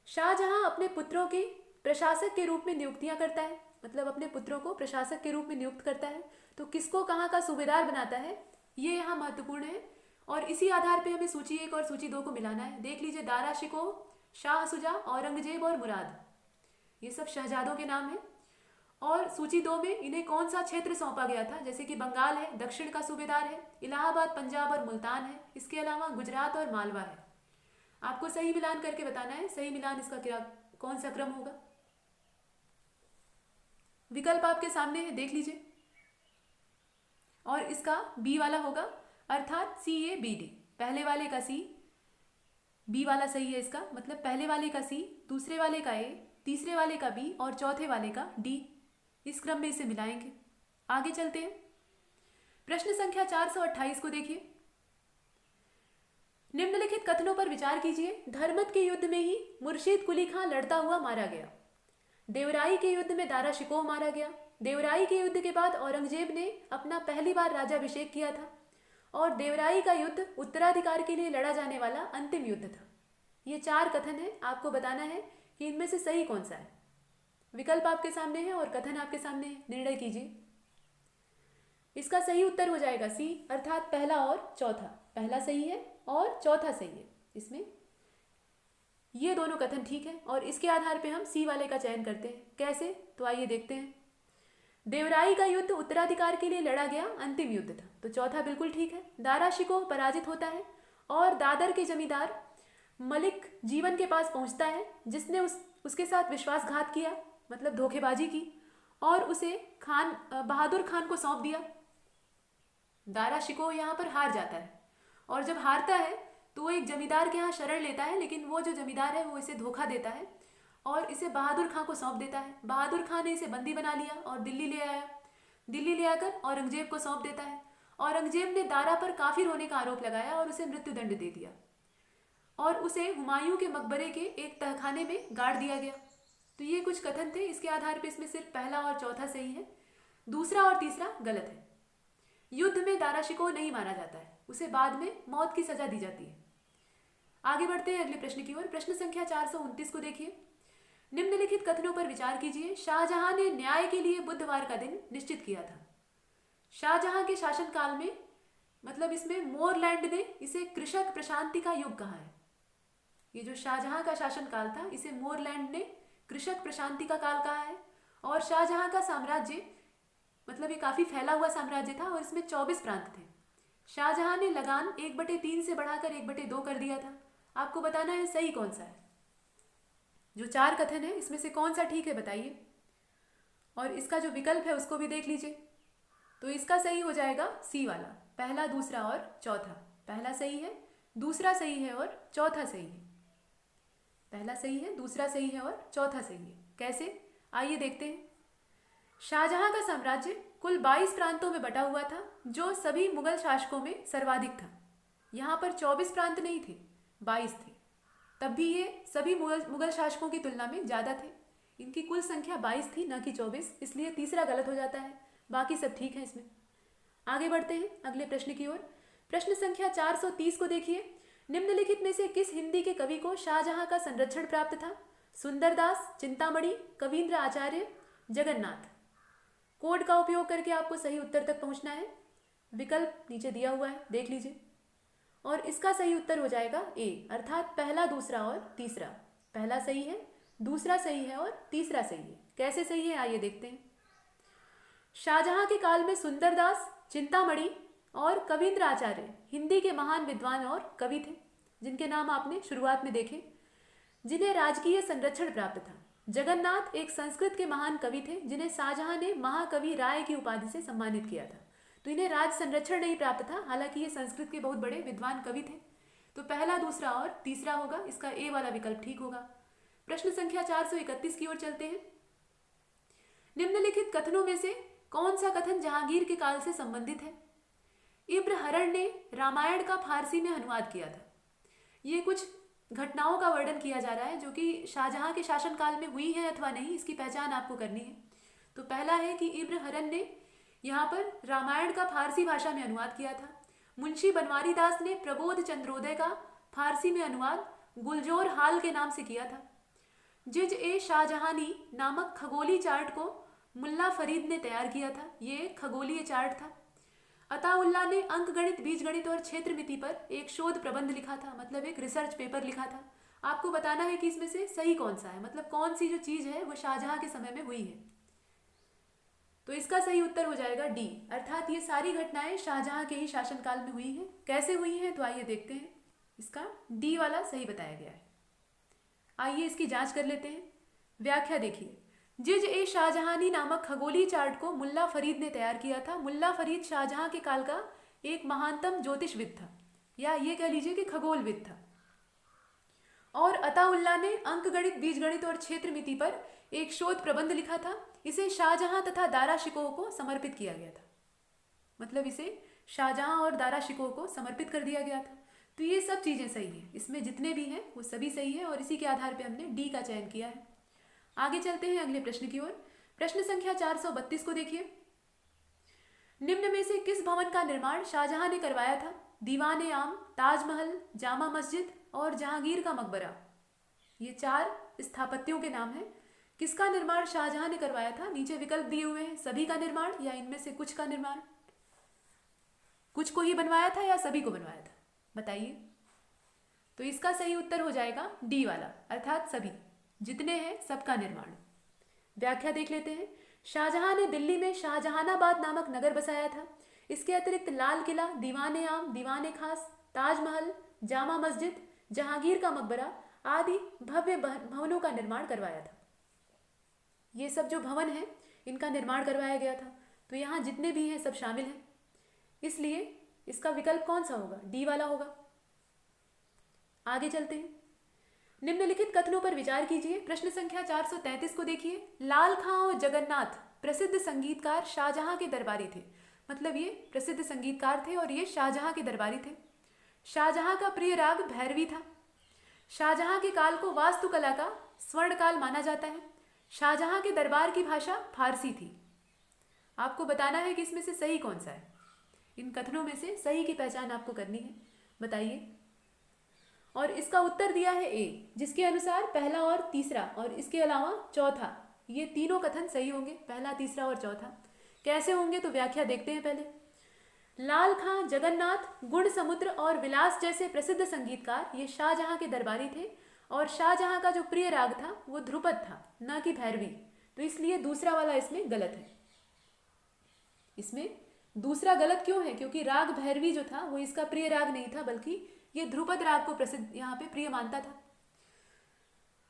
Speaker 1: शाहजहां अपने पुत्रों की प्रशासक के रूप में नियुक्तियां करता है, मतलब अपने पुत्रों को प्रशासक के रूप में नियुक्त करता है। तो किसको कहाँ का सूबेदार बनाता है ये यहाँ महत्वपूर्ण है और इसी आधार पे हमें सूची 1 और सूची 2 को मिलाना है। देख लीजिए, दारा शिकोह, शाह सुजा, औरंगजेब और मुराद। ये सब शहजादों के नाम हैं। और सूची 2 में इन्हें कौन सा क्षेत्र सौंपा गया था, जैसे कि बंगाल है, दक्षिण का सूबेदार है, इलाहाबाद, पंजाब और मुल्तान है, इसके अलावा गुजरात और मालवा है। आपको सही मिलान करके बताना है, सही मिलान इसका क्या कौन सा क्रम होगा। विकल्प आपके सामने है, देख लीजिए। और इसका बी वाला होगा, अर्थात CABD। पहले वाले का C, बी वाला सही है इसका, मतलब पहले वाले का C, दूसरे वाले का A, तीसरे वाले का B और चौथे वाले का D। इस क्रम में इसे मिलाएंगे। आगे चलते हैं। प्रश्न संख्या 428 को देखिए। निम्नलिखित कथनों पर विचार कीजिए। धर्मत के युद्ध में ही मुर्शीद कुली खां लड़ता हुआ मारा गया। देवराई के युद्ध में दारा शिकोह मारा गया। देवराई के युद्ध के बाद औरंगजेब ने अपना पहली बार राजाभिषेक किया था। और देवराई का युद्ध उत्तराधिकार के लिए लड़ा जाने वाला अंतिम युद्ध था। ये 4 कथन है, आपको बताना है कि इनमें से सही कौन सा है। विकल्प आपके सामने है और कथन आपके सामने है, निर्णय कीजिए। इसका सही उत्तर हो जाएगा C, अर्थात पहला और चौथा। पहला सही है और चौथा सही है। इसमें ये दोनों कथन ठीक है और इसके आधार पे हम C वाले का चयन करते हैं। कैसे, तो आइए देखते हैं। देवराई का युद्ध उत्तराधिकार के लिए लड़ा गया अंतिम युद्ध था, तो चौथा बिल्कुल ठीक है। दारा शिकोह पराजित होता है और दादर के जमींदार मलिक जीवन के पास पहुंचता है, जिसने उसके साथ विश्वासघात किया, मतलब धोखेबाजी की, और उसे बहादुर खान को सौंप दिया। दारा शिकोह यहाँ पर हार जाता है और जब हारता है तो वो एक जमींदार के यहाँ शरण लेता है, लेकिन वो जो जमींदार है वो इसे धोखा देता है और इसे बहादुर खां को सौंप देता है। बहादुर खां ने इसे बंदी बना लिया और दिल्ली ले आया। दिल्ली ले आकर औरंगजेब को सौंप देता है। औरंगजेब ने दारा पर काफिर होने का आरोप लगाया और उसे मृत्युदंड दे दिया और उसे हुमायूं के मकबरे के एक तहखाने में गाड़ दिया गया। तो ये कुछ कथन थे, इसके आधार पर इसमें सिर्फ पहला और चौथा सही है, दूसरा और तीसरा गलत है। युद्ध में दारा शिकोह नहीं मारा जाता है, उसे बाद में मौत की सजा दी जाती है। आगे बढ़ते हैं अगले प्रश्न की ओर। प्रश्न संख्या 429 को देखिए। निम्नलिखित कथनों पर विचार कीजिए। शाहजहां ने न्याय के लिए बुधवार का दिन निश्चित किया था। शाहजहां के शासनकाल में, मतलब इसमें मोरलैंड ने इसे कृषक प्रशांति का युग कहा है। ये जो शाहजहां का शासनकाल था, इसे मोरलैंड ने कृषक प्रशांति का काल कहा है। और शाहजहां का साम्राज्य, मतलब ये काफी फैला हुआ साम्राज्य था और इसमें 24 प्रांत थे। शाहजहां ने लगान 1/3 से बढ़ाकर 1/2 कर दिया था। आपको बताना है सही कौन सा है। जो 4 कथन है इसमें से कौन सा ठीक है बताइए। और इसका जो विकल्प है उसको भी देख लीजिए। तो इसका सही हो जाएगा C वाला, पहला, दूसरा और चौथा। पहला सही है, दूसरा सही है और चौथा सही है। पहला सही है, दूसरा सही है और चौथा सही है। कैसे, आइए देखते हैं। शाहजहां का साम्राज्य कुल 22 प्रांतों में बटा हुआ था, जो सभी मुगल शासकों में सर्वाधिक था। यहाँ पर 24 प्रांत नहीं थे, 22 थे। तब भी ये सभी मुगल शासकों की तुलना में ज़्यादा थे। इनकी कुल संख्या 22 थी, न कि 24, इसलिए तीसरा गलत हो जाता है। बाकी सब ठीक है इसमें। आगे बढ़ते हैं अगले प्रश्न की ओर। प्रश्न संख्या 430 को देखिए। निम्नलिखित में से किस हिंदी के कवि को शाहजहां का संरक्षण प्राप्त था? सुंदरदास, चिंतामणि, कवींद्र आचार्य, जगन्नाथ। कोड का उपयोग करके आपको सही उत्तर तक पहुंचना है। विकल्प नीचे दिया हुआ है, देख लीजिए। और इसका सही उत्तर हो जाएगा A, अर्थात पहला, दूसरा और तीसरा। पहला सही है, दूसरा सही है और तीसरा सही है। कैसे सही है आइए देखते हैं। शाहजहां के काल में सुंदरदास, चिंतामणि और कवींद्र आचार्य हिंदी के महान विद्वान और कवि थे, जिनके नाम आपने शुरुआत में देखे, जिन्हें राजकीय संरक्षण प्राप्त था। जगन्नाथ एक संस्कृत के महान कवि थे, जिन्हें शाहजहां ने महाकवि राय की उपाधि से सम्मानित किया था। तो इन्हें राज संरक्षण नहीं प्राप्त था, हालांकि ये संस्कृत के बहुत बड़े विद्वान कवि थे। तो पहला, दूसरा और तीसरा होगा, इसका A वाला विकल्प ठीक होगा। प्रश्न संख्या 431 की ओर चलते हैं। निम्नलिखित कथनों में से कौन सा कथन जहांगीर के काल से संबंधित है? इब्न हरण ने रामायण का फारसी में अनुवाद किया था। ये कुछ घटनाओं का वर्णन किया जा रहा है जो कि शाहजहां के शासनकाल में हुई है अथवा नहीं, इसकी पहचान आपको करनी है। तो पहला है कि इब्न हरण ने यहाँ पर रामायण का फारसी भाषा में अनुवाद किया था। मुंशी बनवारी दास ने प्रबोध चंद्रोदय का फारसी में अनुवाद गुलजोर हाल के नाम से किया था। जिज ए शाहजहानी नामक खगोली चार्ट को मुल्ला फरीद ने तैयार किया था। ये खगोलीय चार्ट था। अताउल्ला ने अंकगणित, बीजगणित और क्षेत्रमिति पर एक शोध प्रबंध लिखा था, मतलब एक रिसर्च पेपर लिखा था। आपको बताना है कि इसमें से सही कौन सा है, मतलब कौन सी जो चीज़ है वो शाहजहां के समय में हुई है। तो इसका सही उत्तर हो जाएगा डी, अर्थात ये सारी घटनाएं शाहजहां के ही शासनकाल में हुई हैं। कैसे हुई हैं तो आइए देखते हैं। इसका डी वाला सही बताया गया है। आइए इसकी जांच कर लेते हैं। व्याख्या देखिए, जिज ए शाहजहानी नामक खगोलीय चार्ट को मुल्ला फरीद ने तैयार किया था। मुल्ला फरीद शाहजहां के काल का एक महानतम ज्योतिषविद था, या ये कह लीजिए कि खगोलविद था। और अताउल्ला ने अंकगणित, बीजगणित और क्षेत्र मिति पर एक शोध प्रबंध लिखा था। इसे शाहजहां तथा दारा शिकोह को समर्पित किया गया था, मतलब इसे शाहजहां और दारा शिकोह को समर्पित कर दिया गया था। तो ये सब चीज़ें सही हैं, इसमें जितने भी हैं वो सभी सही है, और इसी के आधार पर हमने डी का चयन किया है। आगे चलते हैं अगले प्रश्न की ओर। प्रश्न संख्या 432 को देखिए। निम्न में से किस भवन का निर्माण शाहजहां ने करवाया था? दीवान आम, ताजमहल, जामा मस्जिद और जहांगीर का मकबरा। ये 4 स्थापत्यों के नाम हैं। किसका निर्माण शाहजहां ने करवाया था? नीचे विकल्प दिए हुए हैं, सभी का निर्माण या इनमें से कुछ का निर्माण। कुछ को ही बनवाया था या सभी को बनवाया था, बताइए। तो इसका सही उत्तर हो जाएगा डी वाला, अर्थात सभी, जितने हैं सबका निर्माण। व्याख्या देख लेते हैं। शाहजहां ने दिल्ली में शाहजहानाबाद नामक नगर बसाया था। इसके अतिरिक्त लाल किला, दीवान आम, दीवान खास, ताजमहल, जामा मस्जिद, जहांगीर का मकबरा आदि भव्य भवनों का निर्माण करवाया था। ये सब जो भवन हैं इनका निर्माण करवाया गया था। तो यहाँ जितने भी हैं सब शामिल हैं, इसलिए इसका विकल्प कौन सा होगा? डी वाला होगा। आगे चलते हैं। निम्नलिखित कथनों पर विचार कीजिए। प्रश्न संख्या 433 को देखिए। लाल खां और जगन्नाथ प्रसिद्ध संगीतकार शाहजहां के दरबारी थे, मतलब ये प्रसिद्ध संगीतकार थे और ये शाहजहां के दरबारी थे। शाहजहां का प्रिय राग भैरवी था। शाहजहां के काल को वास्तुकला का स्वर्ण काल माना जाता है। शाहजहां के दरबार की भाषा फारसी थी। आपको बताना है कि इसमें से सही कौन सा है। इन कथनों में से सही की पहचान आपको करनी है, बताइए। और इसका उत्तर दिया है ए, जिसके अनुसार पहला और तीसरा और इसके अलावा चौथा, ये तीनों कथन सही होंगे, पहला, तीसरा और चौथा। कैसे होंगे तो व्याख्या देखते हैं पहले। लाल खां, जगन्नाथ, गुण समुद्र और विलास जैसे प्रसिद्ध संगीतकार ये शाहजहां के दरबारी थे, और शाहजहां का जो प्रिय राग था वो ध्रुपद था, न कि भैरवी। तो इसलिए दूसरा वाला इसमें गलत है। इसमें दूसरा गलत क्यों है? क्योंकि राग भैरवी जो था वो इसका प्रिय राग नहीं था, बल्कि ये ध्रुपद राग को प्रसिद्ध यहाँ पे प्रिय मानता था।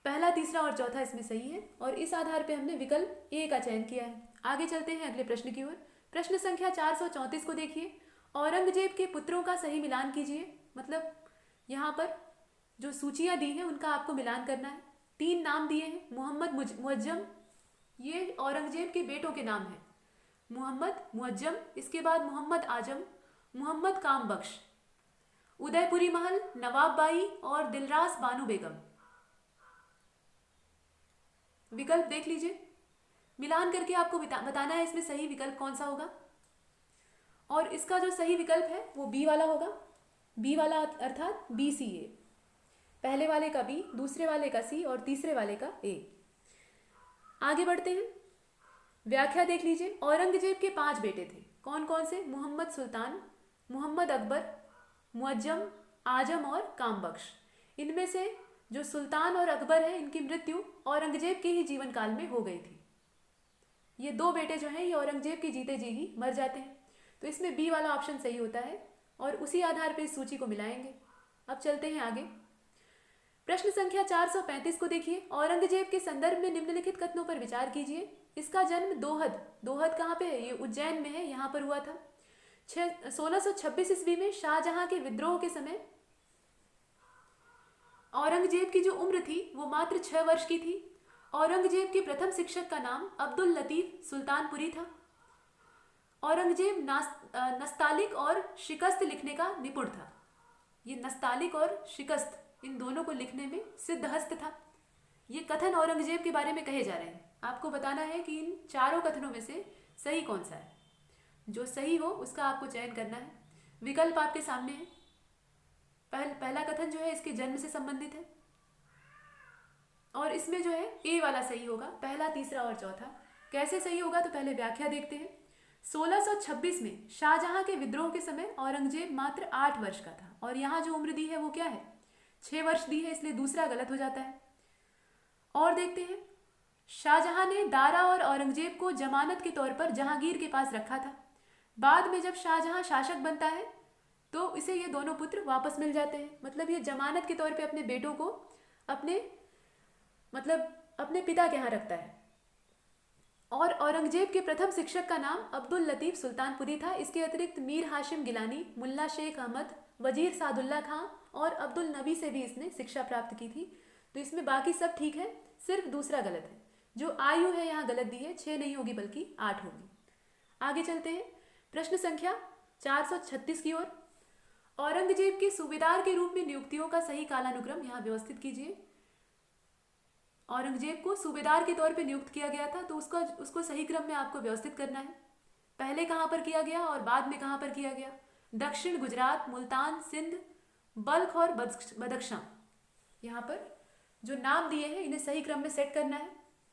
Speaker 1: पहला, तीसरा और चौथा इसमें सही है, और इस आधार पे हमने विकल्प ए का चयन किया है। आगे चलते हैं अगले प्रश्न की ओर। प्रश्न संख्या 434 को देखिए। औरंगजेब के पुत्रों का सही मिलान कीजिए, मतलब यहाँ पर जो सूचियाँ दी हैं उनका आपको मिलान करना है। 3 नाम दिए हैं। मोहम्मद मुअज्जम, ये औरंगजेब के बेटों के नाम हैं। मोहम्मद मुअज्जम, इसके बाद मोहम्मद आजम, मोहम्मद काम बख्श, उदयपुरी महल, नवाब बाई और दिलरास बानो बेगम। विकल्प देख लीजिए, मिलान करके आपको बताना है इसमें सही विकल्प कौन सा होगा। और इसका जो सही विकल्प है वो बी वाला होगा। बी वाला अर्थात BCA, पहले वाले का बी, दूसरे वाले का सी और तीसरे वाले का ए। आगे बढ़ते हैं। व्याख्या देख लीजिए। औरंगजेब के 5 बेटे थे। कौन कौन से? मोहम्मद सुल्तान, मोहम्मद अकबर, मुअज्जम, आजम और कामबख्श। इनमें से जो सुल्तान और अकबर है इनकी मृत्यु औरंगजेब के ही जीवन काल में हो गई थी। ये 2 बेटे जो हैं ये औरंगजेब के जीते जी ही मर जाते हैं। तो इसमें बी वाला ऑप्शन सही होता है, और उसी आधार पर इस सूची को मिलाएंगे। अब चलते हैं आगे। प्रश्न संख्या 435 को देखिए। औरंगजेब के संदर्भ में निम्नलिखित कथनों पर विचार कीजिए। इसका जन्म दोहद कहाँ पे है? ये उज्जैन में है, यहाँ पर हुआ था। 1626 ईस्वी में शाहजहां के विद्रोह के समय औरंगजेब की जो उम्र थी वो मात्र 6 वर्ष की थी। औरंगजेब के प्रथम शिक्षक का नाम अब्दुल लतीफ सुल्तानपुरी था। औरंगजेब नस्तालिक और शिकस्त लिखने का निपुण था। ये नस्तालिक और शिकस्त इन दोनों को लिखने में सिद्धहस्त था। ये कथन औरंगजेब के बारे में कहे जा रहे हैं। आपको बताना है कि इन चारों कथनों में से सही कौन सा है। जो सही हो उसका आपको चयन करना है। विकल्प आपके सामने है। पहला कथन जो है इसके जन्म से संबंधित है, और इसमें जो है ए वाला सही होगा, पहला, तीसरा और चौथा। कैसे सही होगा तो पहले व्याख्या देखते हैं। 1626 में शाहजहां के विद्रोह के समय औरंगजेब मात्र 8 वर्ष का था, और यहाँ जो उम्र दी है वो क्या है? 6 वर्ष दी है, इसलिए दूसरा गलत हो जाता है। और देखते हैं, शाहजहां ने दारा और औरंगजेब को जमानत के तौर पर जहांगीर के पास रखा था। बाद में जब शाहजहां शासक बनता है तो इसे ये दोनों पुत्र वापस मिल जाते हैं। मतलब ये जमानत के तौर पे अपने बेटों को अपने अपने पिता के यहाँ रखता है। और औरंगजेब के प्रथम शिक्षक का नाम अब्दुल लतीफ सुल्तानपुरी था। इसके अतिरिक्त मीर हाशिम गिलानी, मुल्ला शेख अहमद, वजीर सादुल्ला खां और अब्दुल नबी से भी इसने शिक्षा प्राप्त की थी। तो इसमें बाकी सब ठीक है, सिर्फ दूसरा गलत है। जो आयु है यहाँ गलत दी है, 6 नहीं होगी बल्कि 8 होगी। आगे चलते हैं प्रश्न संख्या 436 की ओर। औरंगजेब के सूबेदार के रूप में नियुक्तियों का सही कालानुक्रम यहाँ व्यवस्थित कीजिए। औरंगजेब को सूबेदार के तौर पे नियुक्त किया गया था, तो उसको सही क्रम में आपको व्यवस्थित करना है। पहले कहाँ पर किया गया और बाद में कहाँ पर किया गया? दक्षिण गुजरात, मुल्तान, सिंध, बल्ख और बदख्शां। यहाँ पर जो नाम दिए हैं इन्हें सही क्रम में सेट करना है।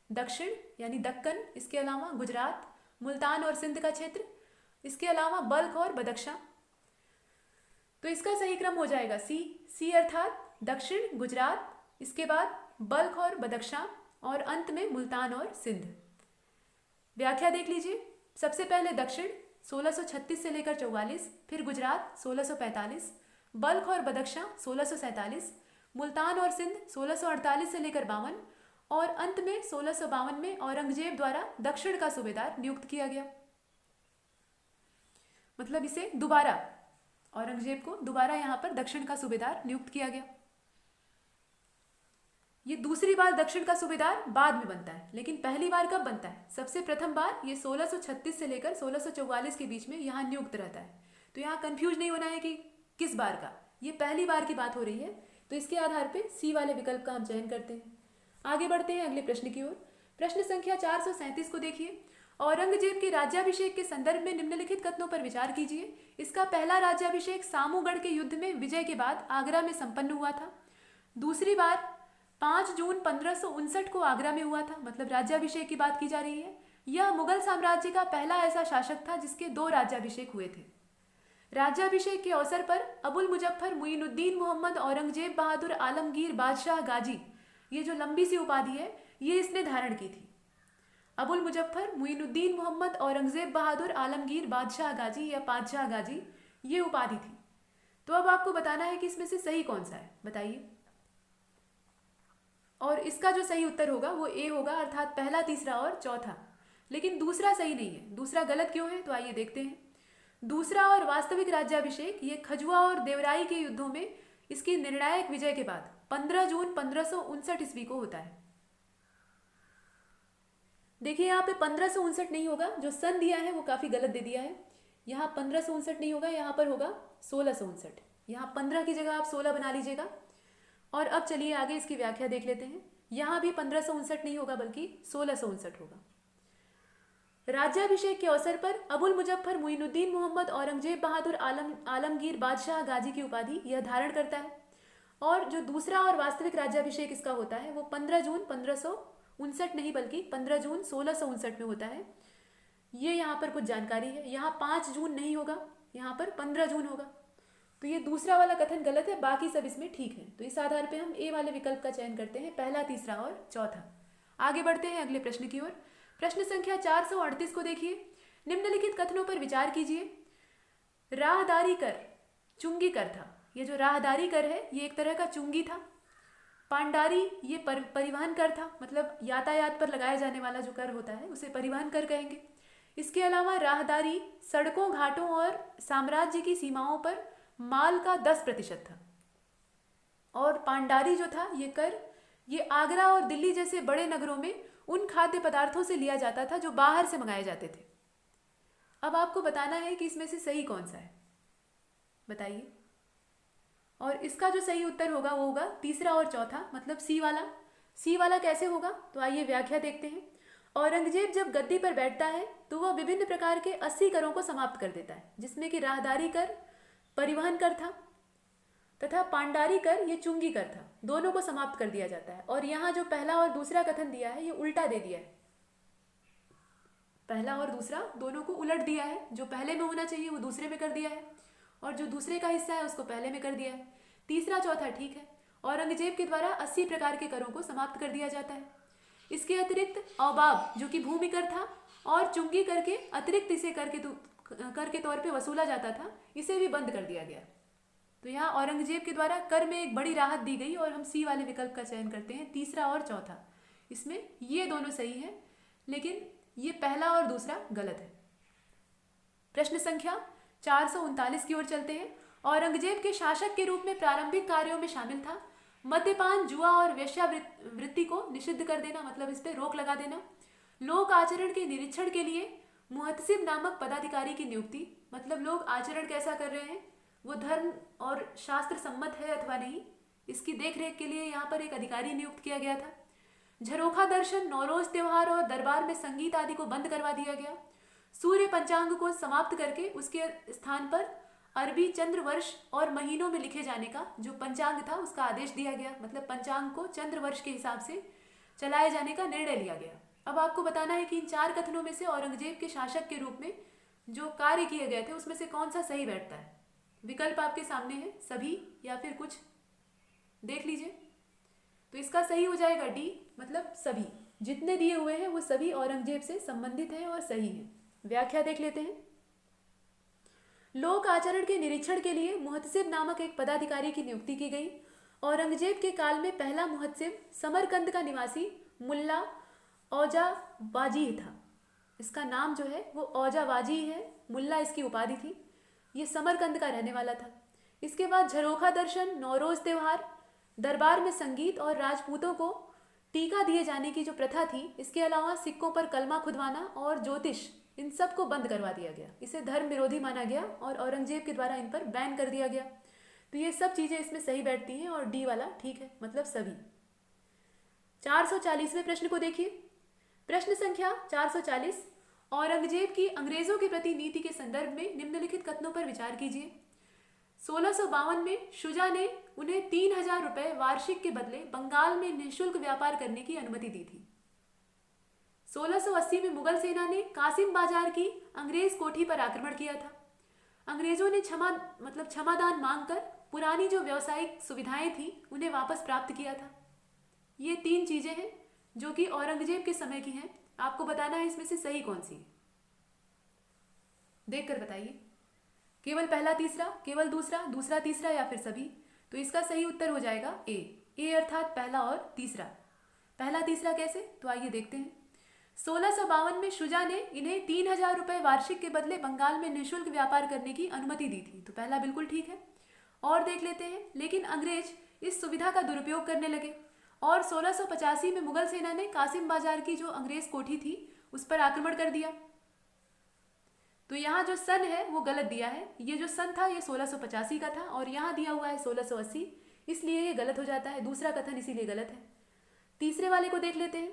Speaker 1: दक्षिण यानी दक्कन, इसके अलावा गुजरात, मुल्तान और सिंध का क्षेत्र, इसके अलावा बल्ख और बदख्शां। तो इसका सही क्रम हो जाएगा सी अर्थात दक्षिण गुजरात, इसके बाद बल्ख और बदख्शां और अंत में मुल्तान और सिंध। व्याख्या देख लीजिए। सबसे पहले दक्षिण 1636 से लेकर 44, फिर गुजरात 1645, बल्ख और बदख्शां 1647, मुल्तान और सिंध 1648 से लेकर 52 और अंत में 1652 में औरंगजेब द्वारा दक्षिण का सूबेदार नियुक्त किया गया। मतलब इसे दोबारा, औरंगजेब को दोबारा यहाँ पर दक्षिण का सूबेदार नियुक्त किया गया। ये दूसरी बार दक्षिण का सूबेदार बाद में बनता है, लेकिन पहली बार कब बनता है? सबसे प्रथम बार ये 1636 से लेकर 1644 के बीच में यहाँ नियुक्त रहता है। तो यहाँ कंफ्यूज नहीं होना है कि किस बार का, ये पहली बार की बात हो रही है। तो इसके आधार पे सी वाले विकल्प का हम चयन करते हैं। आगे बढ़ते हैं अगले प्रश्न की ओर। प्रश्न संख्या 437 को देखिए। औरंगजेब के राज्याभिषेक के संदर्भ में निम्नलिखित कथनों पर विचार कीजिए। इसका पहला राज्याभिषेक सामूगढ़ के युद्ध में विजय के बाद आगरा में संपन्न हुआ था। दूसरी बार 5 जून 1559 को आगरा में हुआ था। मतलब राज्याभिषेक की बात की जा रही है। यह मुगल साम्राज्य का पहला ऐसा शासक था जिसके 2 राज्याभिषेक हुए थे। राज्याभिषेक के अवसर पर अबुल मुजफ्फर मुईनुद्दीन मोहम्मद औरंगजेब बहादुर आलमगीर बादशाह गाजी, ये जो लंबी सी उपाधि है, ये इसने धारण की थी। अबुल मुजफ्फर मुईनुद्दीन मोहम्मद औरंगजेब बहादुर आलमगीर बादशाह गाजी या पादशाह गाजी, ये उपाधि थी। तो अब आपको बताना है कि इसमें से सही कौन सा है, बताइए। और इसका जो सही उत्तर होगा वो ए होगा, अर्थात पहला, तीसरा और चौथा। लेकिन दूसरा सही नहीं है। दूसरा गलत क्यों है? तो आइए देखते हैं। दूसरा और वास्तविक राज्याभिषेक ये खजुआ और देवराई के युद्धों में इसकी निर्णायक विजय के बाद 15 जून 1559 ईस्वी को होता है। देखिए यहाँ पे 1559 नहीं होगा, जो सन दिया है वो काफी गलत दे दिया है। यहाँ 1559 नहीं होगा, यहाँ पर होगा 1659। यहाँ 15 की जगह आप 16 बना लीजिएगा। और अब चलिए आगे इसकी व्याख्या देख लेते हैं। यहाँ भी 1559 नहीं होगा बल्कि 1659 होगा। राज्याभिषेक के अवसर पर अबुल मुजफ्फर मुईनुद्दीन मोहम्मद औरंगजेब बहादुर आलमगीर बादशाह गाजी की उपाधि यह धारण करता है। और जो दूसरा और वास्तविक राज्याभिषेक इसका होता है वो 15 जून 1559 नहीं बल्कि 15 जून 1659 में होता है। ये यहाँ पर कुछ जानकारी है। यहाँ 5 जून नहीं होगा, यहाँ पर 15 जून होगा। तो ये दूसरा वाला कथन गलत है, बाकी सब इसमें ठीक है। तो इस आधार पे हम ए वाले विकल्प का चयन करते हैं, पहला, तीसरा और चौथा। आगे बढ़ते हैं अगले प्रश्न की ओर। प्रश्न संख्या 438 को देखिए। निम्नलिखित कथनों पर विचार कीजिए। राहदारी कर चुंगी कर था। ये जो राहदारी कर है ये एक तरह का चुंगी था। पांडारी ये परिवहन कर था, मतलब यातायात पर लगाया जाने वाला जो कर होता है उसे परिवहन कर कहेंगे। इसके अलावा राहदारी सड़कों, घाटों और साम्राज्य की सीमाओं पर माल का 10% था। और पांडारी जो था ये कर, ये आगरा और दिल्ली जैसे बड़े नगरों में उन खाद्य पदार्थों से लिया जाता था जो बाहर से मंगाए जाते थे। अब आपको बताना है कि इसमें से सही कौन सा है, बताइए। और इसका जो सही उत्तर होगा वो होगा तीसरा और चौथा, मतलब सी वाला। सी वाला कैसे होगा? तो आइए व्याख्या देखते हैं। औरंगजेब जब गद्दी पर बैठता है तो वह विभिन्न प्रकार के 80 करों को समाप्त कर देता है, जिसमें कि राहदारी कर परिवहन कर था तथा पांडारी कर ये चुंगी कर था। दोनों को समाप्त कर दिया जाता है। और यहाँ जो पहला और दूसरा कथन दिया है ये उल्टा दे दिया है। पहला और दूसरा दोनों को उलट दिया है। जो पहले में होना चाहिए वो दूसरे में कर दिया है और जो दूसरे का हिस्सा है उसको पहले में कर दिया है। तीसरा चौथा ठीक है। औरंगजेब के द्वारा 80 प्रकार के करों को समाप्त कर दिया जाता है। इसके अतिरिक्त अवबाब जो कि भूमि कर था और चुंगी करके अतिरिक्त इसे कर के तौर पे वसूला जाता था, इसे भी बंद कर दिया गया। तो यहाँ औरंगजेब के द्वारा कर में एक बड़ी राहत दी गई और हम सी वाले विकल्प का चयन करते हैं, तीसरा और चौथा। इसमें ये दोनों सही है, लेकिन ये पहला और दूसरा गलत है। प्रश्न संख्या 439 की ओर चलते हैं। औरंगजेब के शासक के रूप में प्रारंभिक कार्यों में शामिल था मद्यपान, जुआ और वेश्यावृत्ति को निषिद्ध कर देना, मतलब इस पर रोक लगा देना। लोक आचरण के निरीक्षण के लिए मुहतसिब नामक पदाधिकारी की नियुक्ति, मतलब लोग आचरण कैसा कर रहे हैं, वो धर्म और शास्त्र सम्मत है अथवा नहीं, इसकी देखरेख के लिए यहाँ पर एक अधिकारी नियुक्त किया गया था। झरोखा दर्शन, नौरोज त्योहार और दरबार में संगीत आदि को बंद करवा दिया गया। सूर्य पंचांग को समाप्त करके उसके स्थान पर अरबी चंद्र वर्ष और महीनों में लिखे जाने का जो पंचांग था उसका आदेश दिया गया, मतलब पंचांग को चंद्र वर्ष के हिसाब से चलाए जाने का निर्णय लिया गया। अब आपको बताना है कि इन 4 कथनों में से औरंगजेब के शासक के रूप में जो कार्य किए गए थे उसमें से कौन सा सही बैठता है। विकल्प आपके सामने है, सभी या फिर कुछ, देख लीजिए। तो इसका सही हो जाएगा डी, मतलब सभी। जितने दिए हुए हैं वो सभी औरंगजेब से संबंधित हैं और सही हैं। व्याख्या देख लेते हैं। लोक आचरण के निरीक्षण के लिए मुहतसिब नामक एक पदाधिकारी की नियुक्ति की गई। औरंगजेब के काल में पहला मुहतसिब समरकंद का निवासी मुल्ला औजावाजी था। इसका नाम जो है वो औजावाजी है, मुल्ला इसकी उपाधि थी। ये समरकंद का रहने वाला था। इसके बाद झरोखा दर्शन, नौरोज त्योहार, दरबार में संगीत और राजपूतों को टीका दिए जाने की जो प्रथा थी, इसके अलावा सिक्कों पर कलमा खुदवाना और ज्योतिष, इन सब को बंद करवा दिया गया। इसे धर्म विरोधी माना गया और औरंगजेब के द्वारा इन पर बैन कर दिया गया। तो ये सब चीज़ें इसमें सही बैठती हैं और डी वाला ठीक है, मतलब सभी। 440वें प्रश्न को देखिए। प्रश्न संख्या 440, औरंगजेब की अंग्रेजों के प्रति नीति के संदर्भ में निम्नलिखित कथनों पर विचार कीजिए। 1652 में शुजा ने उन्हें 3000 रुपये वार्षिक के बदले बंगाल में निःशुल्क व्यापार करने की अनुमति दी थी। 1680 में मुगल सेना ने कासिम बाजार की अंग्रेज कोठी पर आक्रमण किया था। अंग्रेजों ने क्षमादान मांगकर पुरानी जो व्यावसायिक सुविधाएं थी उन्हें वापस प्राप्त किया था। ये 3 चीजें हैं जो कि औरंगजेब के समय की हैं। आपको बताना है इसमें से सही कौन सी है, देखकर बताइए। केवल पहला तीसरा, केवल दूसरा, दूसरा तीसरा या फिर सभी। तो इसका सही उत्तर हो जाएगा ए अर्थात पहला और तीसरा। पहला तीसरा कैसे, तो आइए देखते हैं। 1652 में शुजा ने इन्हें 3000 रुपये वार्षिक के बदले बंगाल में निःशुल्क व्यापार करने की अनुमति दी थी। तो पहला बिल्कुल ठीक है। और देख लेते हैं, लेकिन अंग्रेज इस सुविधा का दुरुपयोग करने लगे और 1685 में मुगल सेना ने कासिम बाजार की जो अंग्रेज कोठी थी उस पर आक्रमण कर दिया। तो यहाँ जो सन है वो गलत दिया है। ये जो सन था ये 1685 का था और यहाँ दिया हुआ है 1680, इसलिए ये गलत हो जाता है। दूसरा कथन इसीलिए गलत है। तीसरे वाले को देख लेते हैं।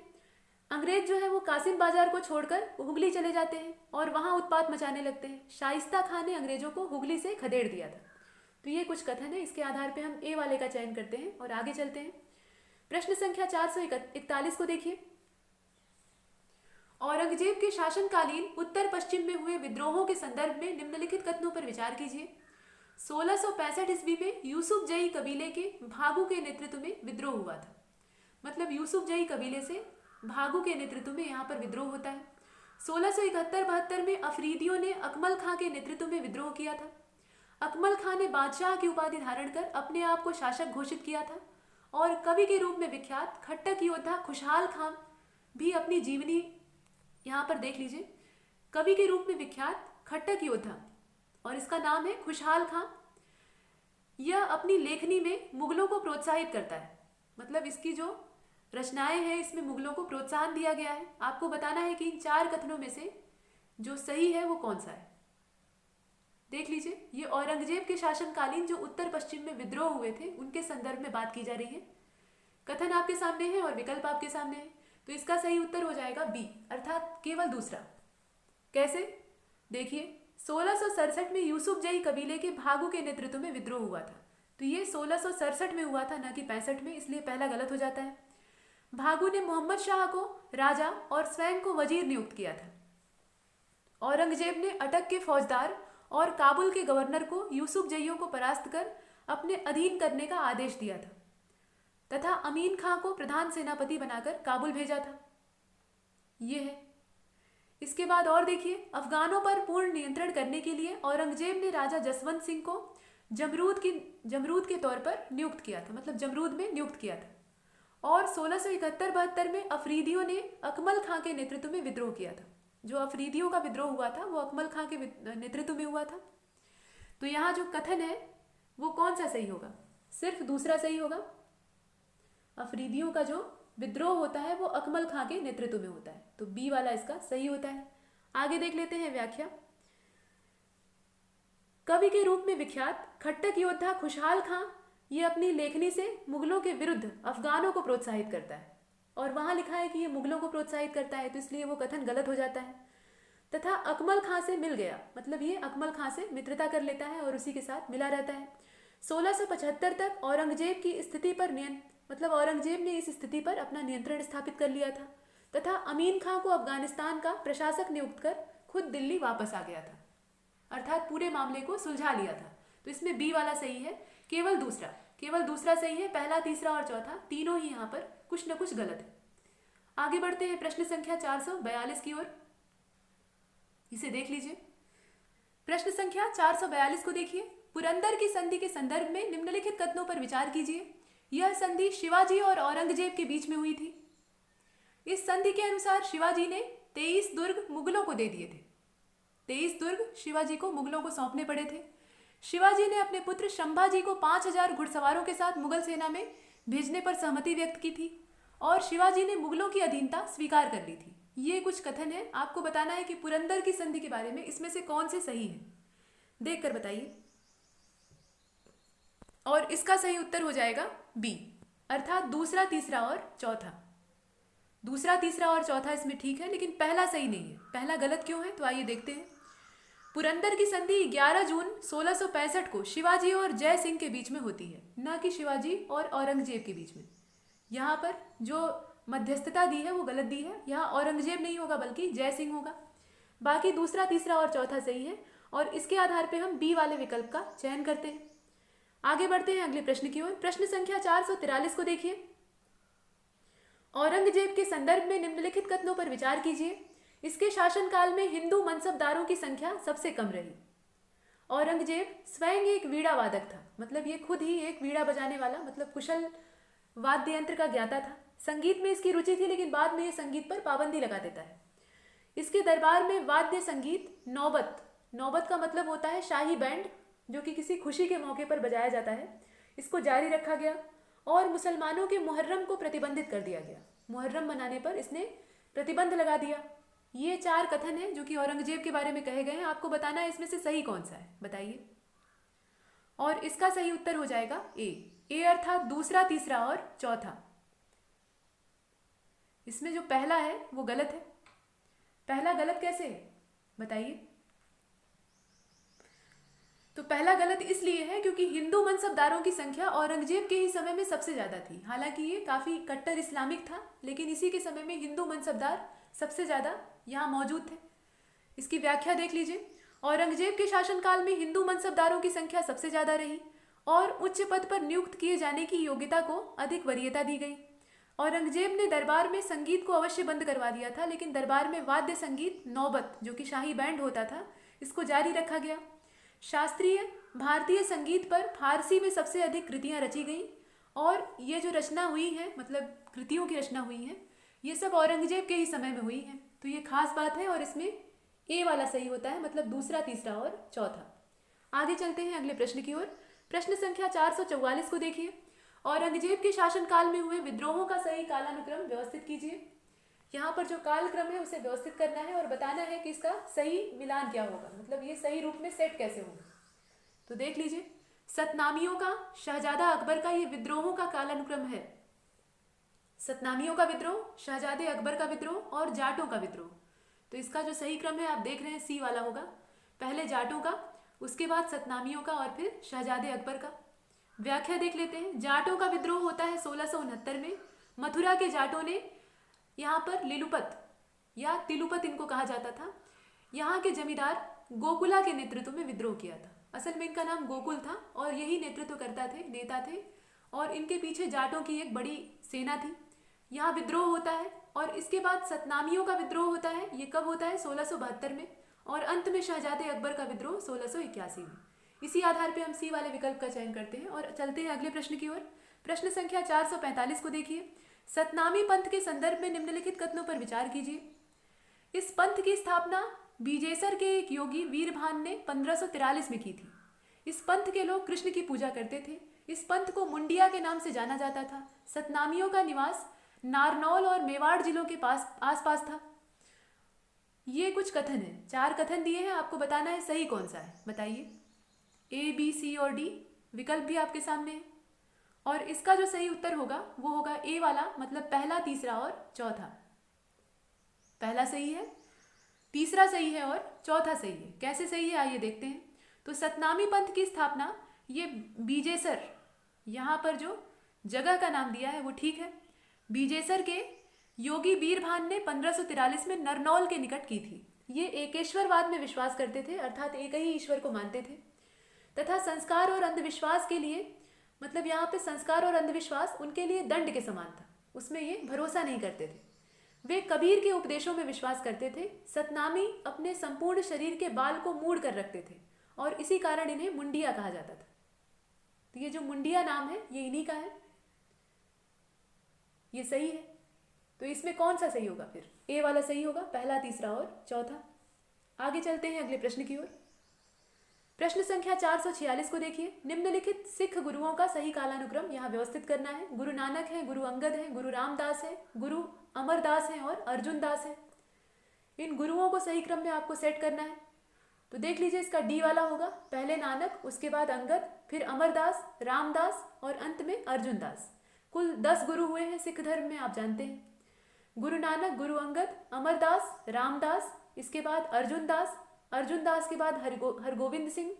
Speaker 1: अंग्रेज जो है वो कासिम बाजार को छोड़कर हुगली चले जाते हैं और वहाँ उत्पात मचाने लगते हैं। शाइस्ता खान ने अंग्रेजों को हुगली से खदेड़ दिया था। तो ये कुछ कथन है, इसके आधार पर हम ए वाले का चयन करते हैं और आगे चलते हैं। प्रश्न संख्या 441 को देखिए। औरंगजेब के शासनकालीन उत्तर पश्चिम में हुए विद्रोहों के संदर्भ में निम्नलिखित कथनों पर विचार कीजिए। 1665 ईस्वी में यूसुफ जई कबीले के भागू के नेतृत्व में विद्रोह हुआ था। मतलब यूसुफ जई कबीले से भागू के नेतृत्व में यहाँ पर विद्रोह होता है। 1671-72 में अफरीदियों ने अकमल खां के नेतृत्व में विद्रोह किया था। अकमल खां ने बादशाह की उपाधि धारण कर अपने आप को शासक घोषित किया था और कवि के रूप में विख्यात खट्टक योद्धा खुशहाल खां भी अपनी जीवनी, यहाँ पर देख लीजिए, कवि के रूप में विख्यात खट्टक योद्धा और इसका नाम है खुशहाल खां। यह अपनी लेखनी में मुगलों को प्रोत्साहित करता है। मतलब इसकी जो रचनाएं हैं इसमें मुगलों को प्रोत्साहन दिया गया है। आपको बताना है कि इन 4 कथनों में से जो सही है वो कौन सा है। देख लीजिए, ये औरंगजेब के शासनकालीन जो उत्तर पश्चिम में विद्रोह हुए थे उनके संदर्भ में बात की जा रही है। कथन आपके सामने है और विकल्प आपके सामने है। तो इसका सही उत्तर हो जाएगा बी अर्थात केवल दूसरा। कैसे, देखिए 1667 में यूसुफ जई कबीले के भागू के नेतृत्व में विद्रोह हुआ था। तो ये 1667 में हुआ था, ना कि 65 में, इसलिए पहला गलत हो जाता है। भागू ने मोहम्मद शाह को राजा और स्वयं को वजीर नियुक्त किया था। औरंगजेब ने अटक के फौजदार और काबुल के गवर्नर को यूसुफ जईयों को परास्त कर अपने अधीन करने का आदेश दिया था। तथा अमीन खां को प्रधान सेनापति बनाकर काबुल भेजा था। ये है। इसके बाद और देखिए, अफगानों पर पूर्ण नियंत्रण करने के लिए औरंगजेब ने राजा जसवंत सिंह को जमरूद के तौर पर नियुक्त किया था, मतलब जमरूद में नियुक्त किया था। और 1671-72 में अफरीदियों ने अकमल खां के नेतृत्व में विद्रोह किया था। जो अफरीदियों का विद्रोह हुआ था वो अकमल खां के नेतृत्व में हुआ था। तो यहाँ जो कथन है वो कौन सा सही होगा? सिर्फ दूसरा सही होगा। अफरीदियों का जो विद्रोह होता है वो अकमल खां के नेतृत्व में होता है, तो बी वाला इसका सही होता है। आगे देख लेते हैं व्याख्या। कवि के रूप में विख्यात खट्टक योद्धा खुशहाल खां ये अपनी लेखनी से मुगलों के विरुद्ध अफगानों को प्रोत्साहित करता है, और वहां लिखा है कि ये मुगलों को प्रोत्साहित करता है, तो इसलिए वो कथन गलत हो जाता है। तथा अकमल खां से मिल गया, मतलब ये अकमल खां से मित्रता कर लेता है और उसी के साथ मिला रहता है। 1675 तक औरंगजेब की स्थिति पर औरंगजेब ने इस स्थिति पर अपना नियंत्रण स्थापित कर लिया था तथा अमीन खां को अफगानिस्तान का प्रशासक नियुक्त कर खुद दिल्ली वापस आ गया था, अर्थात पूरे मामले को सुलझा लिया था। तो इसमें बी वाला सही है, केवल दूसरा सही है। पहला, तीसरा और चौथा तीनों ही यहाँ पर कुछ न कुछ गलत है। आगे बढ़ते हैं प्रश्न संख्या 442 की ओर। इसे देख लीजिए। प्रश्न संख्या 442 को देखिए। पुरंदर की संधि के संदर्भ में निम्नलिखित कथनों पर विचार कीजिए। यह संधि शिवाजी और औरंगजेब के बीच में हुई थी। इस संधि के अनुसार शिवाजी ने 23 दुर्ग मुगलों को दे दिए थे। 23 दुर्ग शिवाजी को मुगलों को सौंपने पड़े थे। शिवाजी ने अपने पुत्र शंभाजी को 5000 घुड़सवारों के साथ मुगल सेना में भेजने पर सहमति व्यक्त की थी और शिवाजी ने मुगलों की अधीनता स्वीकार कर ली थी। ये कुछ कथन है, आपको बताना है कि पुरंदर की संधि के बारे में इसमें से कौन से सही है, देखकर बताइए। और इसका सही उत्तर हो जाएगा बी, अर्थात दूसरा, तीसरा और चौथा। दूसरा, तीसरा और चौथा इसमें ठीक है, लेकिन पहला सही नहीं है। पहला गलत क्यों है, तो आइए देखते हैं। पुरंदर की संधि 11 जून 1665 को शिवाजी और जय सिंह के बीच में होती है, न कि शिवाजी और औरंगजेब के बीच में। यहाँ पर जो मध्यस्थता दी है वो गलत दी है। यहाँ औरंगजेब नहीं होगा बल्कि जय सिंह होगा। बाकी दूसरा, तीसरा और चौथा सही है और इसके आधार पर हम बी वाले विकल्प का चयन करते हैं। आगे बढ़ते हैं अगले प्रश्न की ओर। प्रश्न संख्या 443 को देखिए। औरंगजेब के संदर्भ में निम्नलिखित कथनों पर विचार कीजिए। इसके शासनकाल में हिंदू मनसबदारों की संख्या सबसे कम रही। औरंगजेब स्वयं एक वीणा वादक था, मतलब ये खुद ही एक वीणा बजाने वाला, मतलब कुशल वाद्य यंत्र का ज्ञाता था। संगीत में इसकी रुचि थी, लेकिन बाद में ये संगीत पर पाबंदी लगा देता है। इसके दरबार में वाद्य संगीत नौबत का मतलब होता है शाही बैंड, जो कि किसी खुशी के मौके पर बजाया जाता है, इसको जारी रखा गया और मुसलमानों के मुहर्रम को प्रतिबंधित कर दिया गया। मुहर्रम मनाने पर इसने प्रतिबंध लगा दिया। ये 4 कथन हैं जो कि औरंगजेब के बारे में कहे गए हैं। आपको बताना है इसमें से सही कौन सा है, बताइए। और इसका सही उत्तर हो जाएगा ए अर्थात दूसरा, तीसरा और चौथा। इसमें जो पहला है वो गलत है। पहला गलत कैसे है, बताइए। तो पहला गलत इसलिए है क्योंकि हिंदू मनसबदारों की संख्या औरंगजेब के ही समय में सबसे ज़्यादा थी। हालांकि ये काफ़ी कट्टर इस्लामिक था, लेकिन इसी के समय में हिंदू मनसबदार सबसे ज़्यादा यहाँ मौजूद थे। इसकी व्याख्या देख लीजिए। औरंगजेब के शासनकाल में हिंदू मनसबदारों की संख्या सबसे ज़्यादा रही और उच्च पद पर नियुक्त किए जाने की योग्यता को अधिक वरीयता दी गई। औरंगजेब ने दरबार में संगीत को अवश्य बंद करवा दिया था, लेकिन दरबार में वाद्य संगीत नौबत, जो कि शाही बैंड होता था, इसको जारी रखा गया। शास्त्रीय भारतीय संगीत पर फारसी में सबसे अधिक कृतियां रची गई और ये जो रचना हुई है, मतलब कृतियों की रचना हुई है, ये सब औरंगजेब के ही समय में हुई है। तो ये खास बात है और इसमें ए वाला सही होता है, मतलब दूसरा, तीसरा और चौथा। आगे चलते हैं अगले प्रश्न की ओर। प्रश्न संख्या 444 को देखिए। औरंगजेब के शासनकाल में हुए विद्रोहों का सही कालानुक्रम व्यवस्थित कीजिए। यहाँ पर जो कालक्रम है उसे व्यवस्थित करना है और बताना है कि इसका सही मिलान क्या होगा, मतलब ये सही रूप में सेट कैसे होगा। तो देख लीजिए। सतनामियों का, शहजादा अकबर का ये विद्रोहों का कालानुक्रम है। सतनामियों का विद्रोह, शहजादे अकबर का विद्रोह और जाटों का विद्रोह। तो इसका जो सही क्रम है आप देख रहे हैं सी वाला होगा। पहले जाटों का, उसके बाद सतनामियों का और फिर शहजादे अकबर का। व्याख्या देख लेते हैं। जाटों का विद्रोह होता है 1669 में। मथुरा के जाटों ने यहाँ पर लिलुपत या तिलुपत इनको कहा जाता था, यहाँ के जमींदार गोकुला के नेतृत्व में विद्रोह किया था। असल में इनका नाम गोकुल था और यही नेतृत्व करता थे, नेता थे। और इनके पीछे जाटों की एक बड़ी सेना थी। यहाँ विद्रोह होता है और इसके बाद सतनामियों का विद्रोह होता है। ये कब होता है? 1672 में। और अंत में शहजादे अकबर का विद्रोह 1681 में। इसी आधार पर हम सी वाले विकल्प का चयन करते हैं और चलते हैं अगले प्रश्न की ओर। प्रश्न संख्या 445 को देखिए। सतनामी पंथ के संदर्भ में निम्नलिखित कथनों पर विचार कीजिए। इस पंथ की स्थापना बीजेसर के एक योगी वीरभान ने 1543 में की थी। इस पंथ के लोग कृष्ण की पूजा करते थे। इस पंथ को मुंडिया के नाम से जाना जाता था। सतनामियों का निवास नारनौल और मेवाड़ जिलों के पास आसपास था। ये कुछ कथन है, 4 कथन दिए हैं, आपको बताना है सही कौन सा है। बताइए। ए, बी, सी और डी विकल्प भी आपके सामने है और इसका जो सही उत्तर होगा वो होगा ए वाला, मतलब पहला, तीसरा और चौथा। पहला सही है, तीसरा सही है और चौथा सही है। कैसे सही है आइए देखते हैं। तो सतनामी पंथ की स्थापना ये बीजेसर, यहाँ पर जो जगह का नाम दिया है वो ठीक है। बीजेसर के योगी वीरभान ने 1543 में नरनौल के निकट की थी। ये एकेश्वरवाद में विश्वास करते थे, अर्थात एक ही ईश्वर को मानते थे तथा संस्कार और अंधविश्वास के लिए, मतलब यहाँ पे संस्कार और अंधविश्वास उनके लिए दंड के समान था, उसमें ये भरोसा नहीं करते थे। वे कबीर के उपदेशों में विश्वास करते थे। सतनामी अपने संपूर्ण शरीर के बाल को मूड़ कर रखते थे और इसी कारण इन्हें मुंडिया कहा जाता था। तो ये जो मुंडिया नाम है ये इन्हीं का है। ये सही है। तो इसमें कौन सा सही होगा फिर? ए वाला सही होगा, पहला, तीसरा और चौथा। आगे चलते हैं अगले प्रश्न की ओर। प्रश्न संख्या 446 को देखिए। निम्नलिखित सिख गुरुओं का सही कालानुक्रम यहाँ व्यवस्थित करना है। गुरु नानक है, गुरु अंगद है, गुरु रामदास है, गुरु अमरदास हैं और अर्जुन दास हैं। इन गुरुओं को सही क्रम में आपको सेट करना है। तो देख लीजिए, इसका डी वाला होगा, पहले नानक, उसके बाद अंगद, फिर अमरदास, रामदास और अंत में अर्जुन दास। कुल 10 गुरु हुए हैं सिख धर्म में, आप जानते हैं। गुरु नानक, गुरु अंगद, अमरदास, रामदास, इसके बाद अर्जुन दास, अर्जुन दास के बाद हरगोविंद सिंह,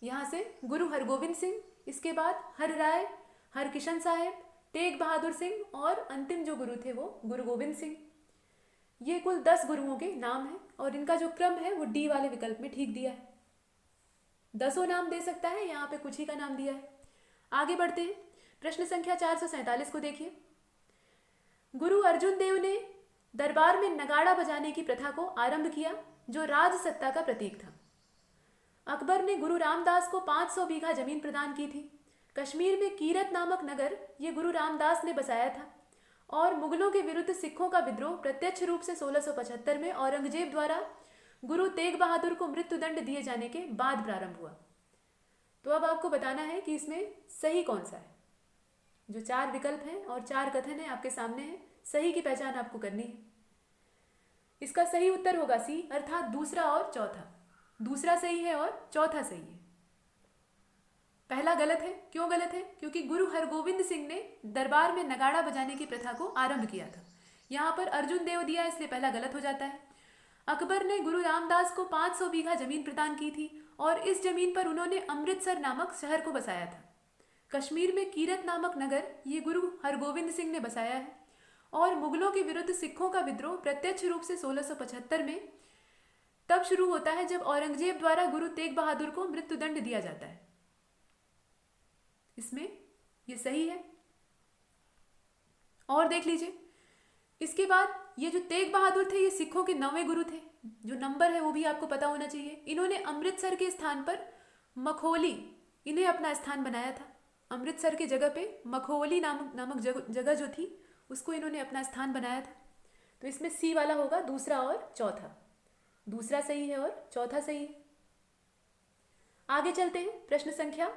Speaker 1: यहाँ से गुरु हरगोविंद सिंह, इसके बाद हर राय, हरकिशन साहेब, तेग बहादुर सिंह और अंतिम जो गुरु थे वो गुरु गोविंद सिंह। ये कुल 10 गुरुओं के नाम हैं और इनका जो क्रम है वो डी वाले विकल्प में ठीक दिया है। 10 नाम दे सकता है, यहाँ पे कुछ ही का नाम दिया है। आगे बढ़ते हैं। प्रश्न संख्या 447 को देखिए। गुरु अर्जुन देव ने दरबार में नगाड़ा बजाने की प्रथा को आरंभ किया, जो राज सत्ता का प्रतीक था। अकबर ने गुरु रामदास को 500 बीघा जमीन प्रदान की थी। कश्मीर में कीरत नामक नगर ये गुरु रामदास ने बसाया था और मुगलों के विरुद्ध सिखों का विद्रोह प्रत्यक्ष रूप से 1675 में औरंगजेब द्वारा गुरु तेग बहादुर को मृत्युदंड दिए जाने के बाद प्रारंभ हुआ। तो अब आपको बताना है कि इसमें सही कौन सा है। जो 4 विकल्प हैं और 4 कथन हैं आपके सामने हैं, सही की पहचान आपको करनी है। इसका सही उत्तर होगा सी, अर्थात दूसरा और चौथा। दूसरा सही है और चौथा सही है। पहला गलत है। क्यों गलत है? क्योंकि गुरु हरगोविंद सिंह ने दरबार में नगाड़ा बजाने की प्रथा को आरंभ किया था। यहाँ पर अर्जुन देव दिया, इसलिए पहला गलत हो जाता है। अकबर ने गुरु रामदास को 500 बीघा जमीन प्रदान की थी और इस जमीन पर उन्होंने अमृतसर नामक शहर को बसाया था। कश्मीर में कीरत नामक नगर ये गुरु हरगोविंद सिंह ने बसाया है और मुगलों के विरुद्ध सिखों का विद्रोह प्रत्यक्ष रूप से 1675 में तब शुरू होता है जब औरंगजेब द्वारा गुरु तेग बहादुर को मृत्युदंड दिया जाता है। इसमें ये सही है। और देख लीजिए, इसके बाद ये जो तेग बहादुर थे ये सिखों के 9वें गुरु थे। जो नंबर है वो भी आपको पता होना चाहिए। इन्होंने अमृतसर के स्थान पर मखोली इन्हें अपना स्थान बनाया था। अमृतसर के जगह पे मखोली नामक जगह जो थी उसको इन्होंने अपना स्थान बनाया था। तो इसमें सी वाला होगा, दूसरा और चौथा। दूसरा सही है और चौथा सही है। आगे चलते हैं प्रश्न संख्या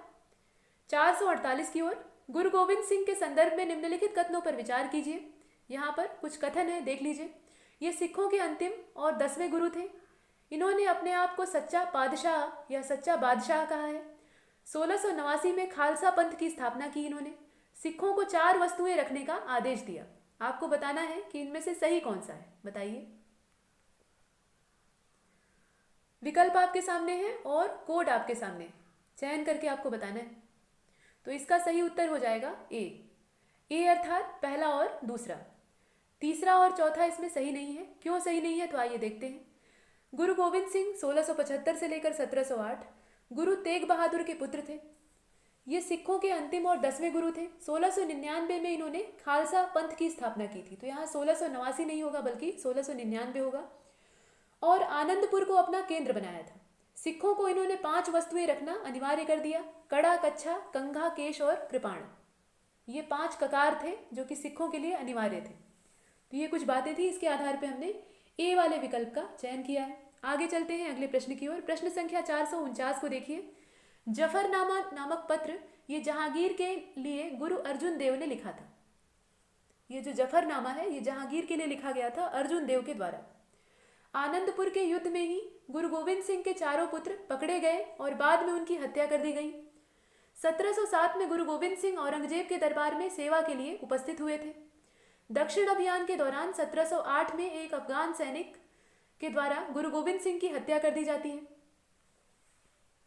Speaker 1: 448 की ओर। गुरु गोविंद सिंह के संदर्भ में निम्नलिखित कथनों पर विचार कीजिए। यहाँ पर कुछ कथन है, देख लीजिए। ये सिखों के अंतिम और 10वें गुरु थे। इन्होंने अपने आप को सच्चा पादशाह या सच्चा बादशाह कहा है। 1689 में खालसा पंथ की स्थापना की इन्होंने। सिखों को 4 वस्तुएं रखने का आदेश दिया। आपको बताना है कि इनमें से सही कौन सा है, बताइए। विकल्प आपके सामने है और कोड आपके सामने है, चयन करके आपको बताना है। तो इसका सही उत्तर हो जाएगा ए अर्थात पहला और दूसरा। तीसरा और चौथा इसमें सही नहीं है। क्यों सही नहीं है तो आइए देखते हैं। गुरु गोविंद सिंह 1675 से लेकर 1708 गुरु तेग बहादुर के पुत्र थे। ये सिखों के अंतिम और 10वें गुरु थे। 1699 में इन्होंने खालसा पंथ की स्थापना की थी। तो यहाँ 1689 नहीं होगा बल्कि 1699 होगा। और आनंदपुर को अपना केंद्र बनाया था। सिखों को इन्होंने 5 वस्तुएं रखना अनिवार्य कर दिया: कड़ा, कच्छा, कंघा, केश और कृपाण। ये 5 ककार थे जो कि सिखों के लिए अनिवार्य थे। तो ये कुछ बातें थी, इसके आधार पर हमने ए वाले विकल्प का चयन किया है। आगे चलते हैं अगले प्रश्न की ओर। प्रश्न संख्या 449 को देखिए। जफरनामा नामक पत्र ये जहांगीर के लिए गुरु अर्जुन देव ने लिखा था। ये जो जफरनामा है ये जहांगीर के लिए लिखा गया था अर्जुन देव के द्वारा। आनंदपुर के युद्ध में ही गुरु गोविंद सिंह के चारों पुत्र पकड़े गए और बाद में उनकी हत्या कर दी गई। 1707 में गुरु गोविंद सिंह औरंगजेब के दरबार में सेवा के लिए उपस्थित हुए थे। दक्षिण अभियान के दौरान 1708 में एक अफगान सैनिक के द्वारा गुरु गोविंद सिंह की हत्या कर दी जाती है।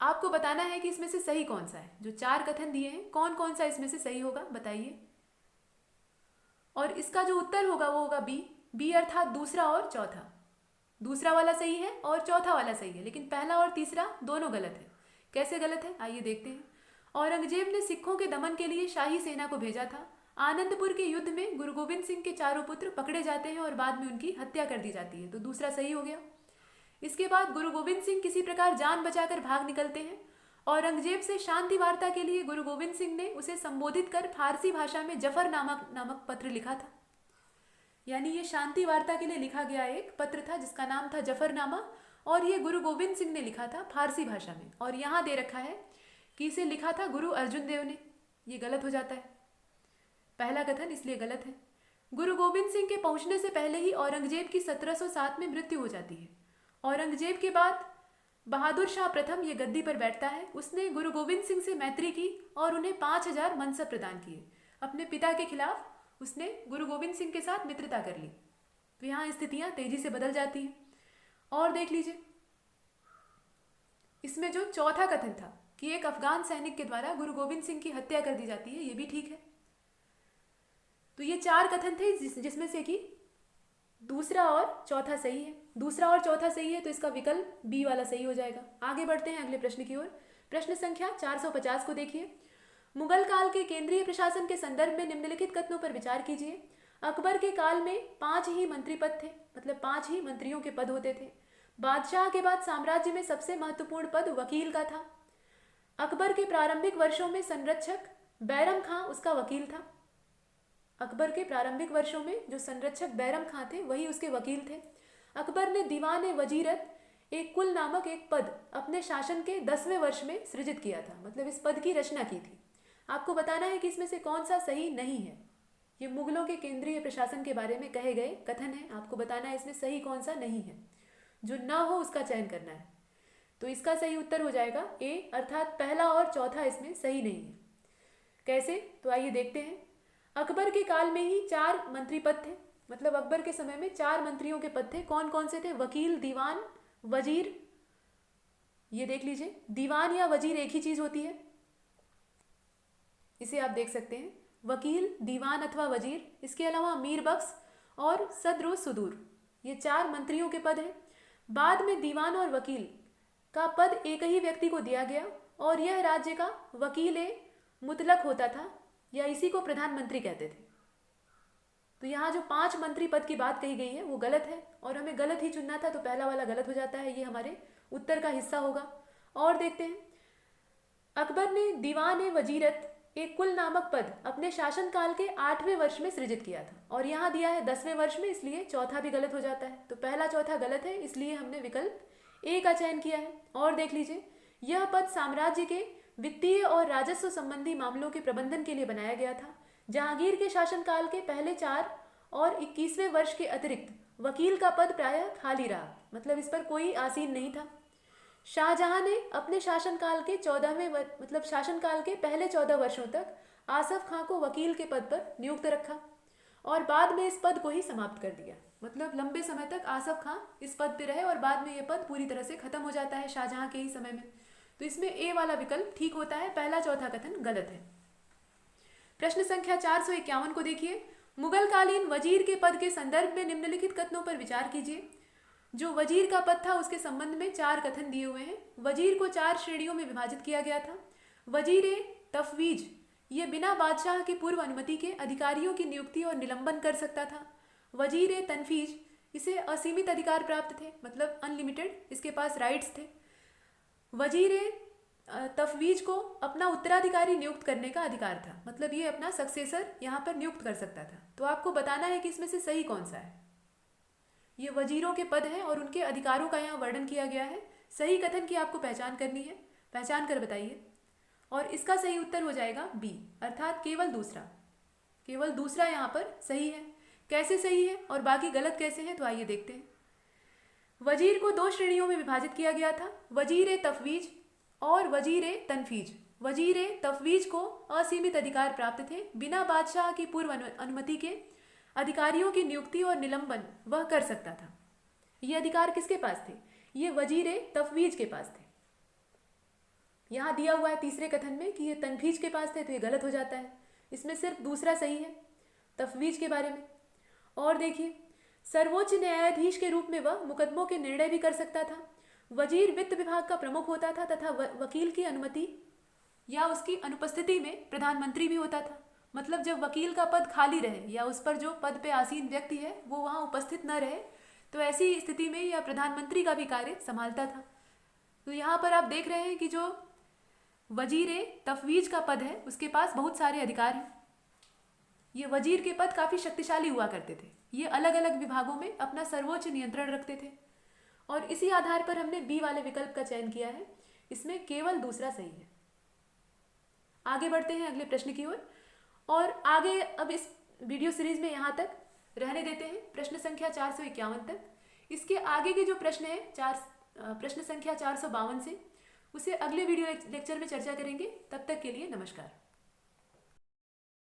Speaker 1: आपको बताना है कि इसमें से सही कौन सा है। जो 4 कथन दिए हैं कौन कौन सा इसमें से सही होगा बताइए। और इसका जो उत्तर होगा वो होगा बी अर्थात दूसरा और चौथा। दूसरा वाला सही है और चौथा वाला सही है, लेकिन पहला और तीसरा दोनों गलत है। कैसे गलत है आइए देखते हैं। औरंगजेब ने सिखों के दमन के लिए शाही सेना को भेजा था। आनंदपुर के युद्ध में गुरु गोविंद सिंह के चारों पुत्र पकड़े जाते हैं और बाद में उनकी हत्या कर दी जाती है। तो दूसरा सही हो गया। इसके बाद गुरु गोविंद सिंह किसी प्रकार जान बचाकर भाग निकलते हैं। औरंगजेब से शांति वार्ता के लिए गुरु गोविंद सिंह ने उसे संबोधित कर फारसी भाषा में जफर नामक पत्र लिखा था। यानी ये शांति वार्ता के लिए लिखा गया एक पत्र था जिसका नाम था जफरनामा, और ये गुरु गोविंद सिंह ने लिखा था फारसी भाषा में। और यहाँ दे रखा है कि इसे लिखा था गुरु अर्जुन देव ने। ये गलत हो जाता है, पहला कथन इसलिए गलत है। गुरु गोविंद सिंह के पहुंचने से पहले ही औरंगजेब की 1707 में मृत्यु हो जाती है। औरंगजेब के बाद बहादुर शाह प्रथम ये गद्दी पर बैठता है। उसने गुरु गोविंद सिंह से मैत्री की और उन्हें 5000 मनसब प्रदान किए। अपने पिता के खिलाफ उसने गुरु गोविंद सिंह के साथ मित्रता कर ली। तो यहाँ स्थितियां तेजी से बदल जाती हैं। और देख लीजिए इसमें जो चौथा कथन था कि एक अफगान सैनिक के द्वारा गुरु गोविंद सिंह की हत्या कर दी जाती है, ये भी ठीक है। तो ये 4 कथन थे जिसमें से कि दूसरा और चौथा सही है। दूसरा और चौथा सही है तो इसका विकल्प बी वाला सही हो जाएगा। आगे बढ़ते हैं अगले प्रश्न की ओर। प्रश्न संख्या 450 को देखिए। मुगल काल के केंद्रीय प्रशासन के संदर्भ में निम्नलिखित कथनों पर विचार कीजिए। अकबर के काल में 5 ही मंत्री पद थे, मतलब 5 ही मंत्रियों के पद होते थे। बादशाह के बाद साम्राज्य में सबसे महत्वपूर्ण पद वकील का था। अकबर के प्रारंभिक वर्षों में संरक्षक बैरम खां उसका वकील था। अकबर के प्रारंभिक वर्षों में जो संरक्षक बैरम खां थे वही उसके वकील थे। अकबर ने दीवान वजीरत एक कुल नामक एक पद अपने शासन के 10वें वर्ष में सृजित किया था, मतलब इस पद की रचना की थी। आपको बताना है कि इसमें से कौन सा सही नहीं है। ये मुगलों के केंद्रीय प्रशासन के बारे में कहे गए कथन है। आपको बताना है इसमें सही कौन सा नहीं है। जो ना हो उसका चयन करना है। तो इसका सही उत्तर हो जाएगा ए, अर्थात पहला और चौथा इसमें सही नहीं है। कैसे, तो आइए देखते हैं। अकबर के काल में ही 4 मंत्री पद थे, मतलब अकबर के समय में 4 मंत्रियों के पद थे। कौन कौन से थे? वकील, दीवान, वजीर। ये देख लीजिए, दीवान या वजीर एक ही चीज होती है, इसे आप देख सकते हैं। वकील, दीवान अथवा वजीर। इसके अलावा मीर बख्श और सदर सुदूर, ये 4 मंत्रियों के पद हैं। बाद में दीवान और वकील का पद एक ही व्यक्ति को दिया गया और यह राज्य का वकील मुतलक होता था, या इसी को प्रधानमंत्री कहते थे। तो यहाँ जो 5 मंत्री पद की बात कही गई है वो गलत है और हमें गलत ही चुनना था, तो पहला वाला गलत हो जाता है। ये हमारे उत्तर का हिस्सा होगा। और देखते हैं, अकबर ने दीवान वजीरत एक कुल नामक पद अपने शासनकाल के 8वें वर्ष में सृजित किया था, और यहाँ दिया है 10वें वर्ष में, इसलिए चौथा भी गलत हो जाता है। तो पहला चौथा गलत है, इसलिए हमने विकल्प ए का चयन किया है। और देख लीजिए, यह पद साम्राज्य के वित्तीय और राजस्व संबंधी मामलों के प्रबंधन के लिए बनाया गया था। जहांगीर के शासनकाल के पहले 4 और 21वें वर्ष के अतिरिक्त वकील का पद प्रायः खाली रहा, मतलब इस पर कोई आसीन नहीं था। शाहजहां ने अपने शासनकाल के 14वें मतलब शासनकाल के पहले 14 वर्षों तक आसफ खां को वकील के पद पर नियुक्त रखा और बाद में इस पद को ही समाप्त कर दिया। मतलब लंबे समय तक आसफ खां इस पद पे रहे और बाद में यह पद पूरी तरह से खत्म हो जाता है शाहजहां के ही समय में। तो इसमें ए वाला विकल्प ठीक होता है, पहला चौथा कथन गलत है। प्रश्न संख्या 451 को देखिए। मुगलकालीन वजीर के पद के संदर्भ में निम्नलिखित कथनों पर विचार कीजिए। जो वजीर का पद था उसके संबंध में 4 कथन दिए हुए हैं। वजीर को 4 श्रेणियों में विभाजित किया गया था। वजीर तफवीज ये बिना बादशाह की पूर्व अनुमति के अधिकारियों की नियुक्ति और निलंबन कर सकता था। वजीर तनफीज इसे असीमित अधिकार प्राप्त थे, मतलब अनलिमिटेड, इसके पास राइट्स थे। वजीर तफवीज को अपना उत्तराधिकारी नियुक्त करने का अधिकार था, मतलब ये अपना सक्सेसर यहाँ पर नियुक्त कर सकता था। तो आपको बताना है कि इसमें से सही कौन सा है। ये वजीरों के पद हैं और उनके अधिकारों का यहाँ वर्णन किया गया है। सही कथन की आपको पहचान करनी है, पहचान कर बताइए। और इसका सही उत्तर हो जाएगा बी, अर्थात केवल दूसरा। केवल दूसरा यहाँ पर सही है। कैसे सही है और बाकी गलत कैसे हैं, तो आइए देखते हैं। वजीर को दो श्रेणियों में विभाजित किया गया था, वजीर तफवीज और वजीर तनफीज। वजीर तफवीज को असीमित अधिकार प्राप्त थे, बिना बादशाह की पूर्व अनुमति के अधिकारियों की नियुक्ति और निलंबन वह कर सकता था। ये अधिकार किसके पास थे? ये वजीर तफवीज के पास थे। यहाँ दिया हुआ है तीसरे कथन में कि ये तनफीज के पास थे, तो ये गलत हो जाता है। इसमें सिर्फ दूसरा सही है, तफवीज के बारे में। और देखिए, सर्वोच्च न्यायाधीश के रूप में वह मुकदमों के निर्णय भी कर सकता था। वजीर वित्त विभाग का प्रमुख होता था तथा वकील की अनुमति या उसकी अनुपस्थिति में प्रधानमंत्री भी होता था। मतलब जब वकील का पद खाली रहे या उस पर जो पद पे आसीन व्यक्ति है वो वहाँ उपस्थित न रहे, तो ऐसी स्थिति में यह प्रधानमंत्री का भी कार्य संभालता था। तो यहाँ पर आप देख रहे हैं कि जो वजीर तफवीज का पद है उसके पास बहुत सारे अधिकार हैं। ये वजीर के पद काफ़ी शक्तिशाली हुआ करते थे। ये अलग अलग विभागों में अपना सर्वोच्च नियंत्रण रखते थे और इसी आधार पर हमने बी वाले विकल्प का चयन किया है। इसमें केवल दूसरा सही है। आगे बढ़ते हैं अगले प्रश्न की ओर और आगे अब इस वीडियो सीरीज में यहाँ तक रहने देते हैं, प्रश्न संख्या 451 तक। इसके आगे के जो प्रश्न है प्रश्न संख्या 452 से, उसे अगले वीडियो लेक्चर में चर्चा करेंगे। तब तक के लिए नमस्कार।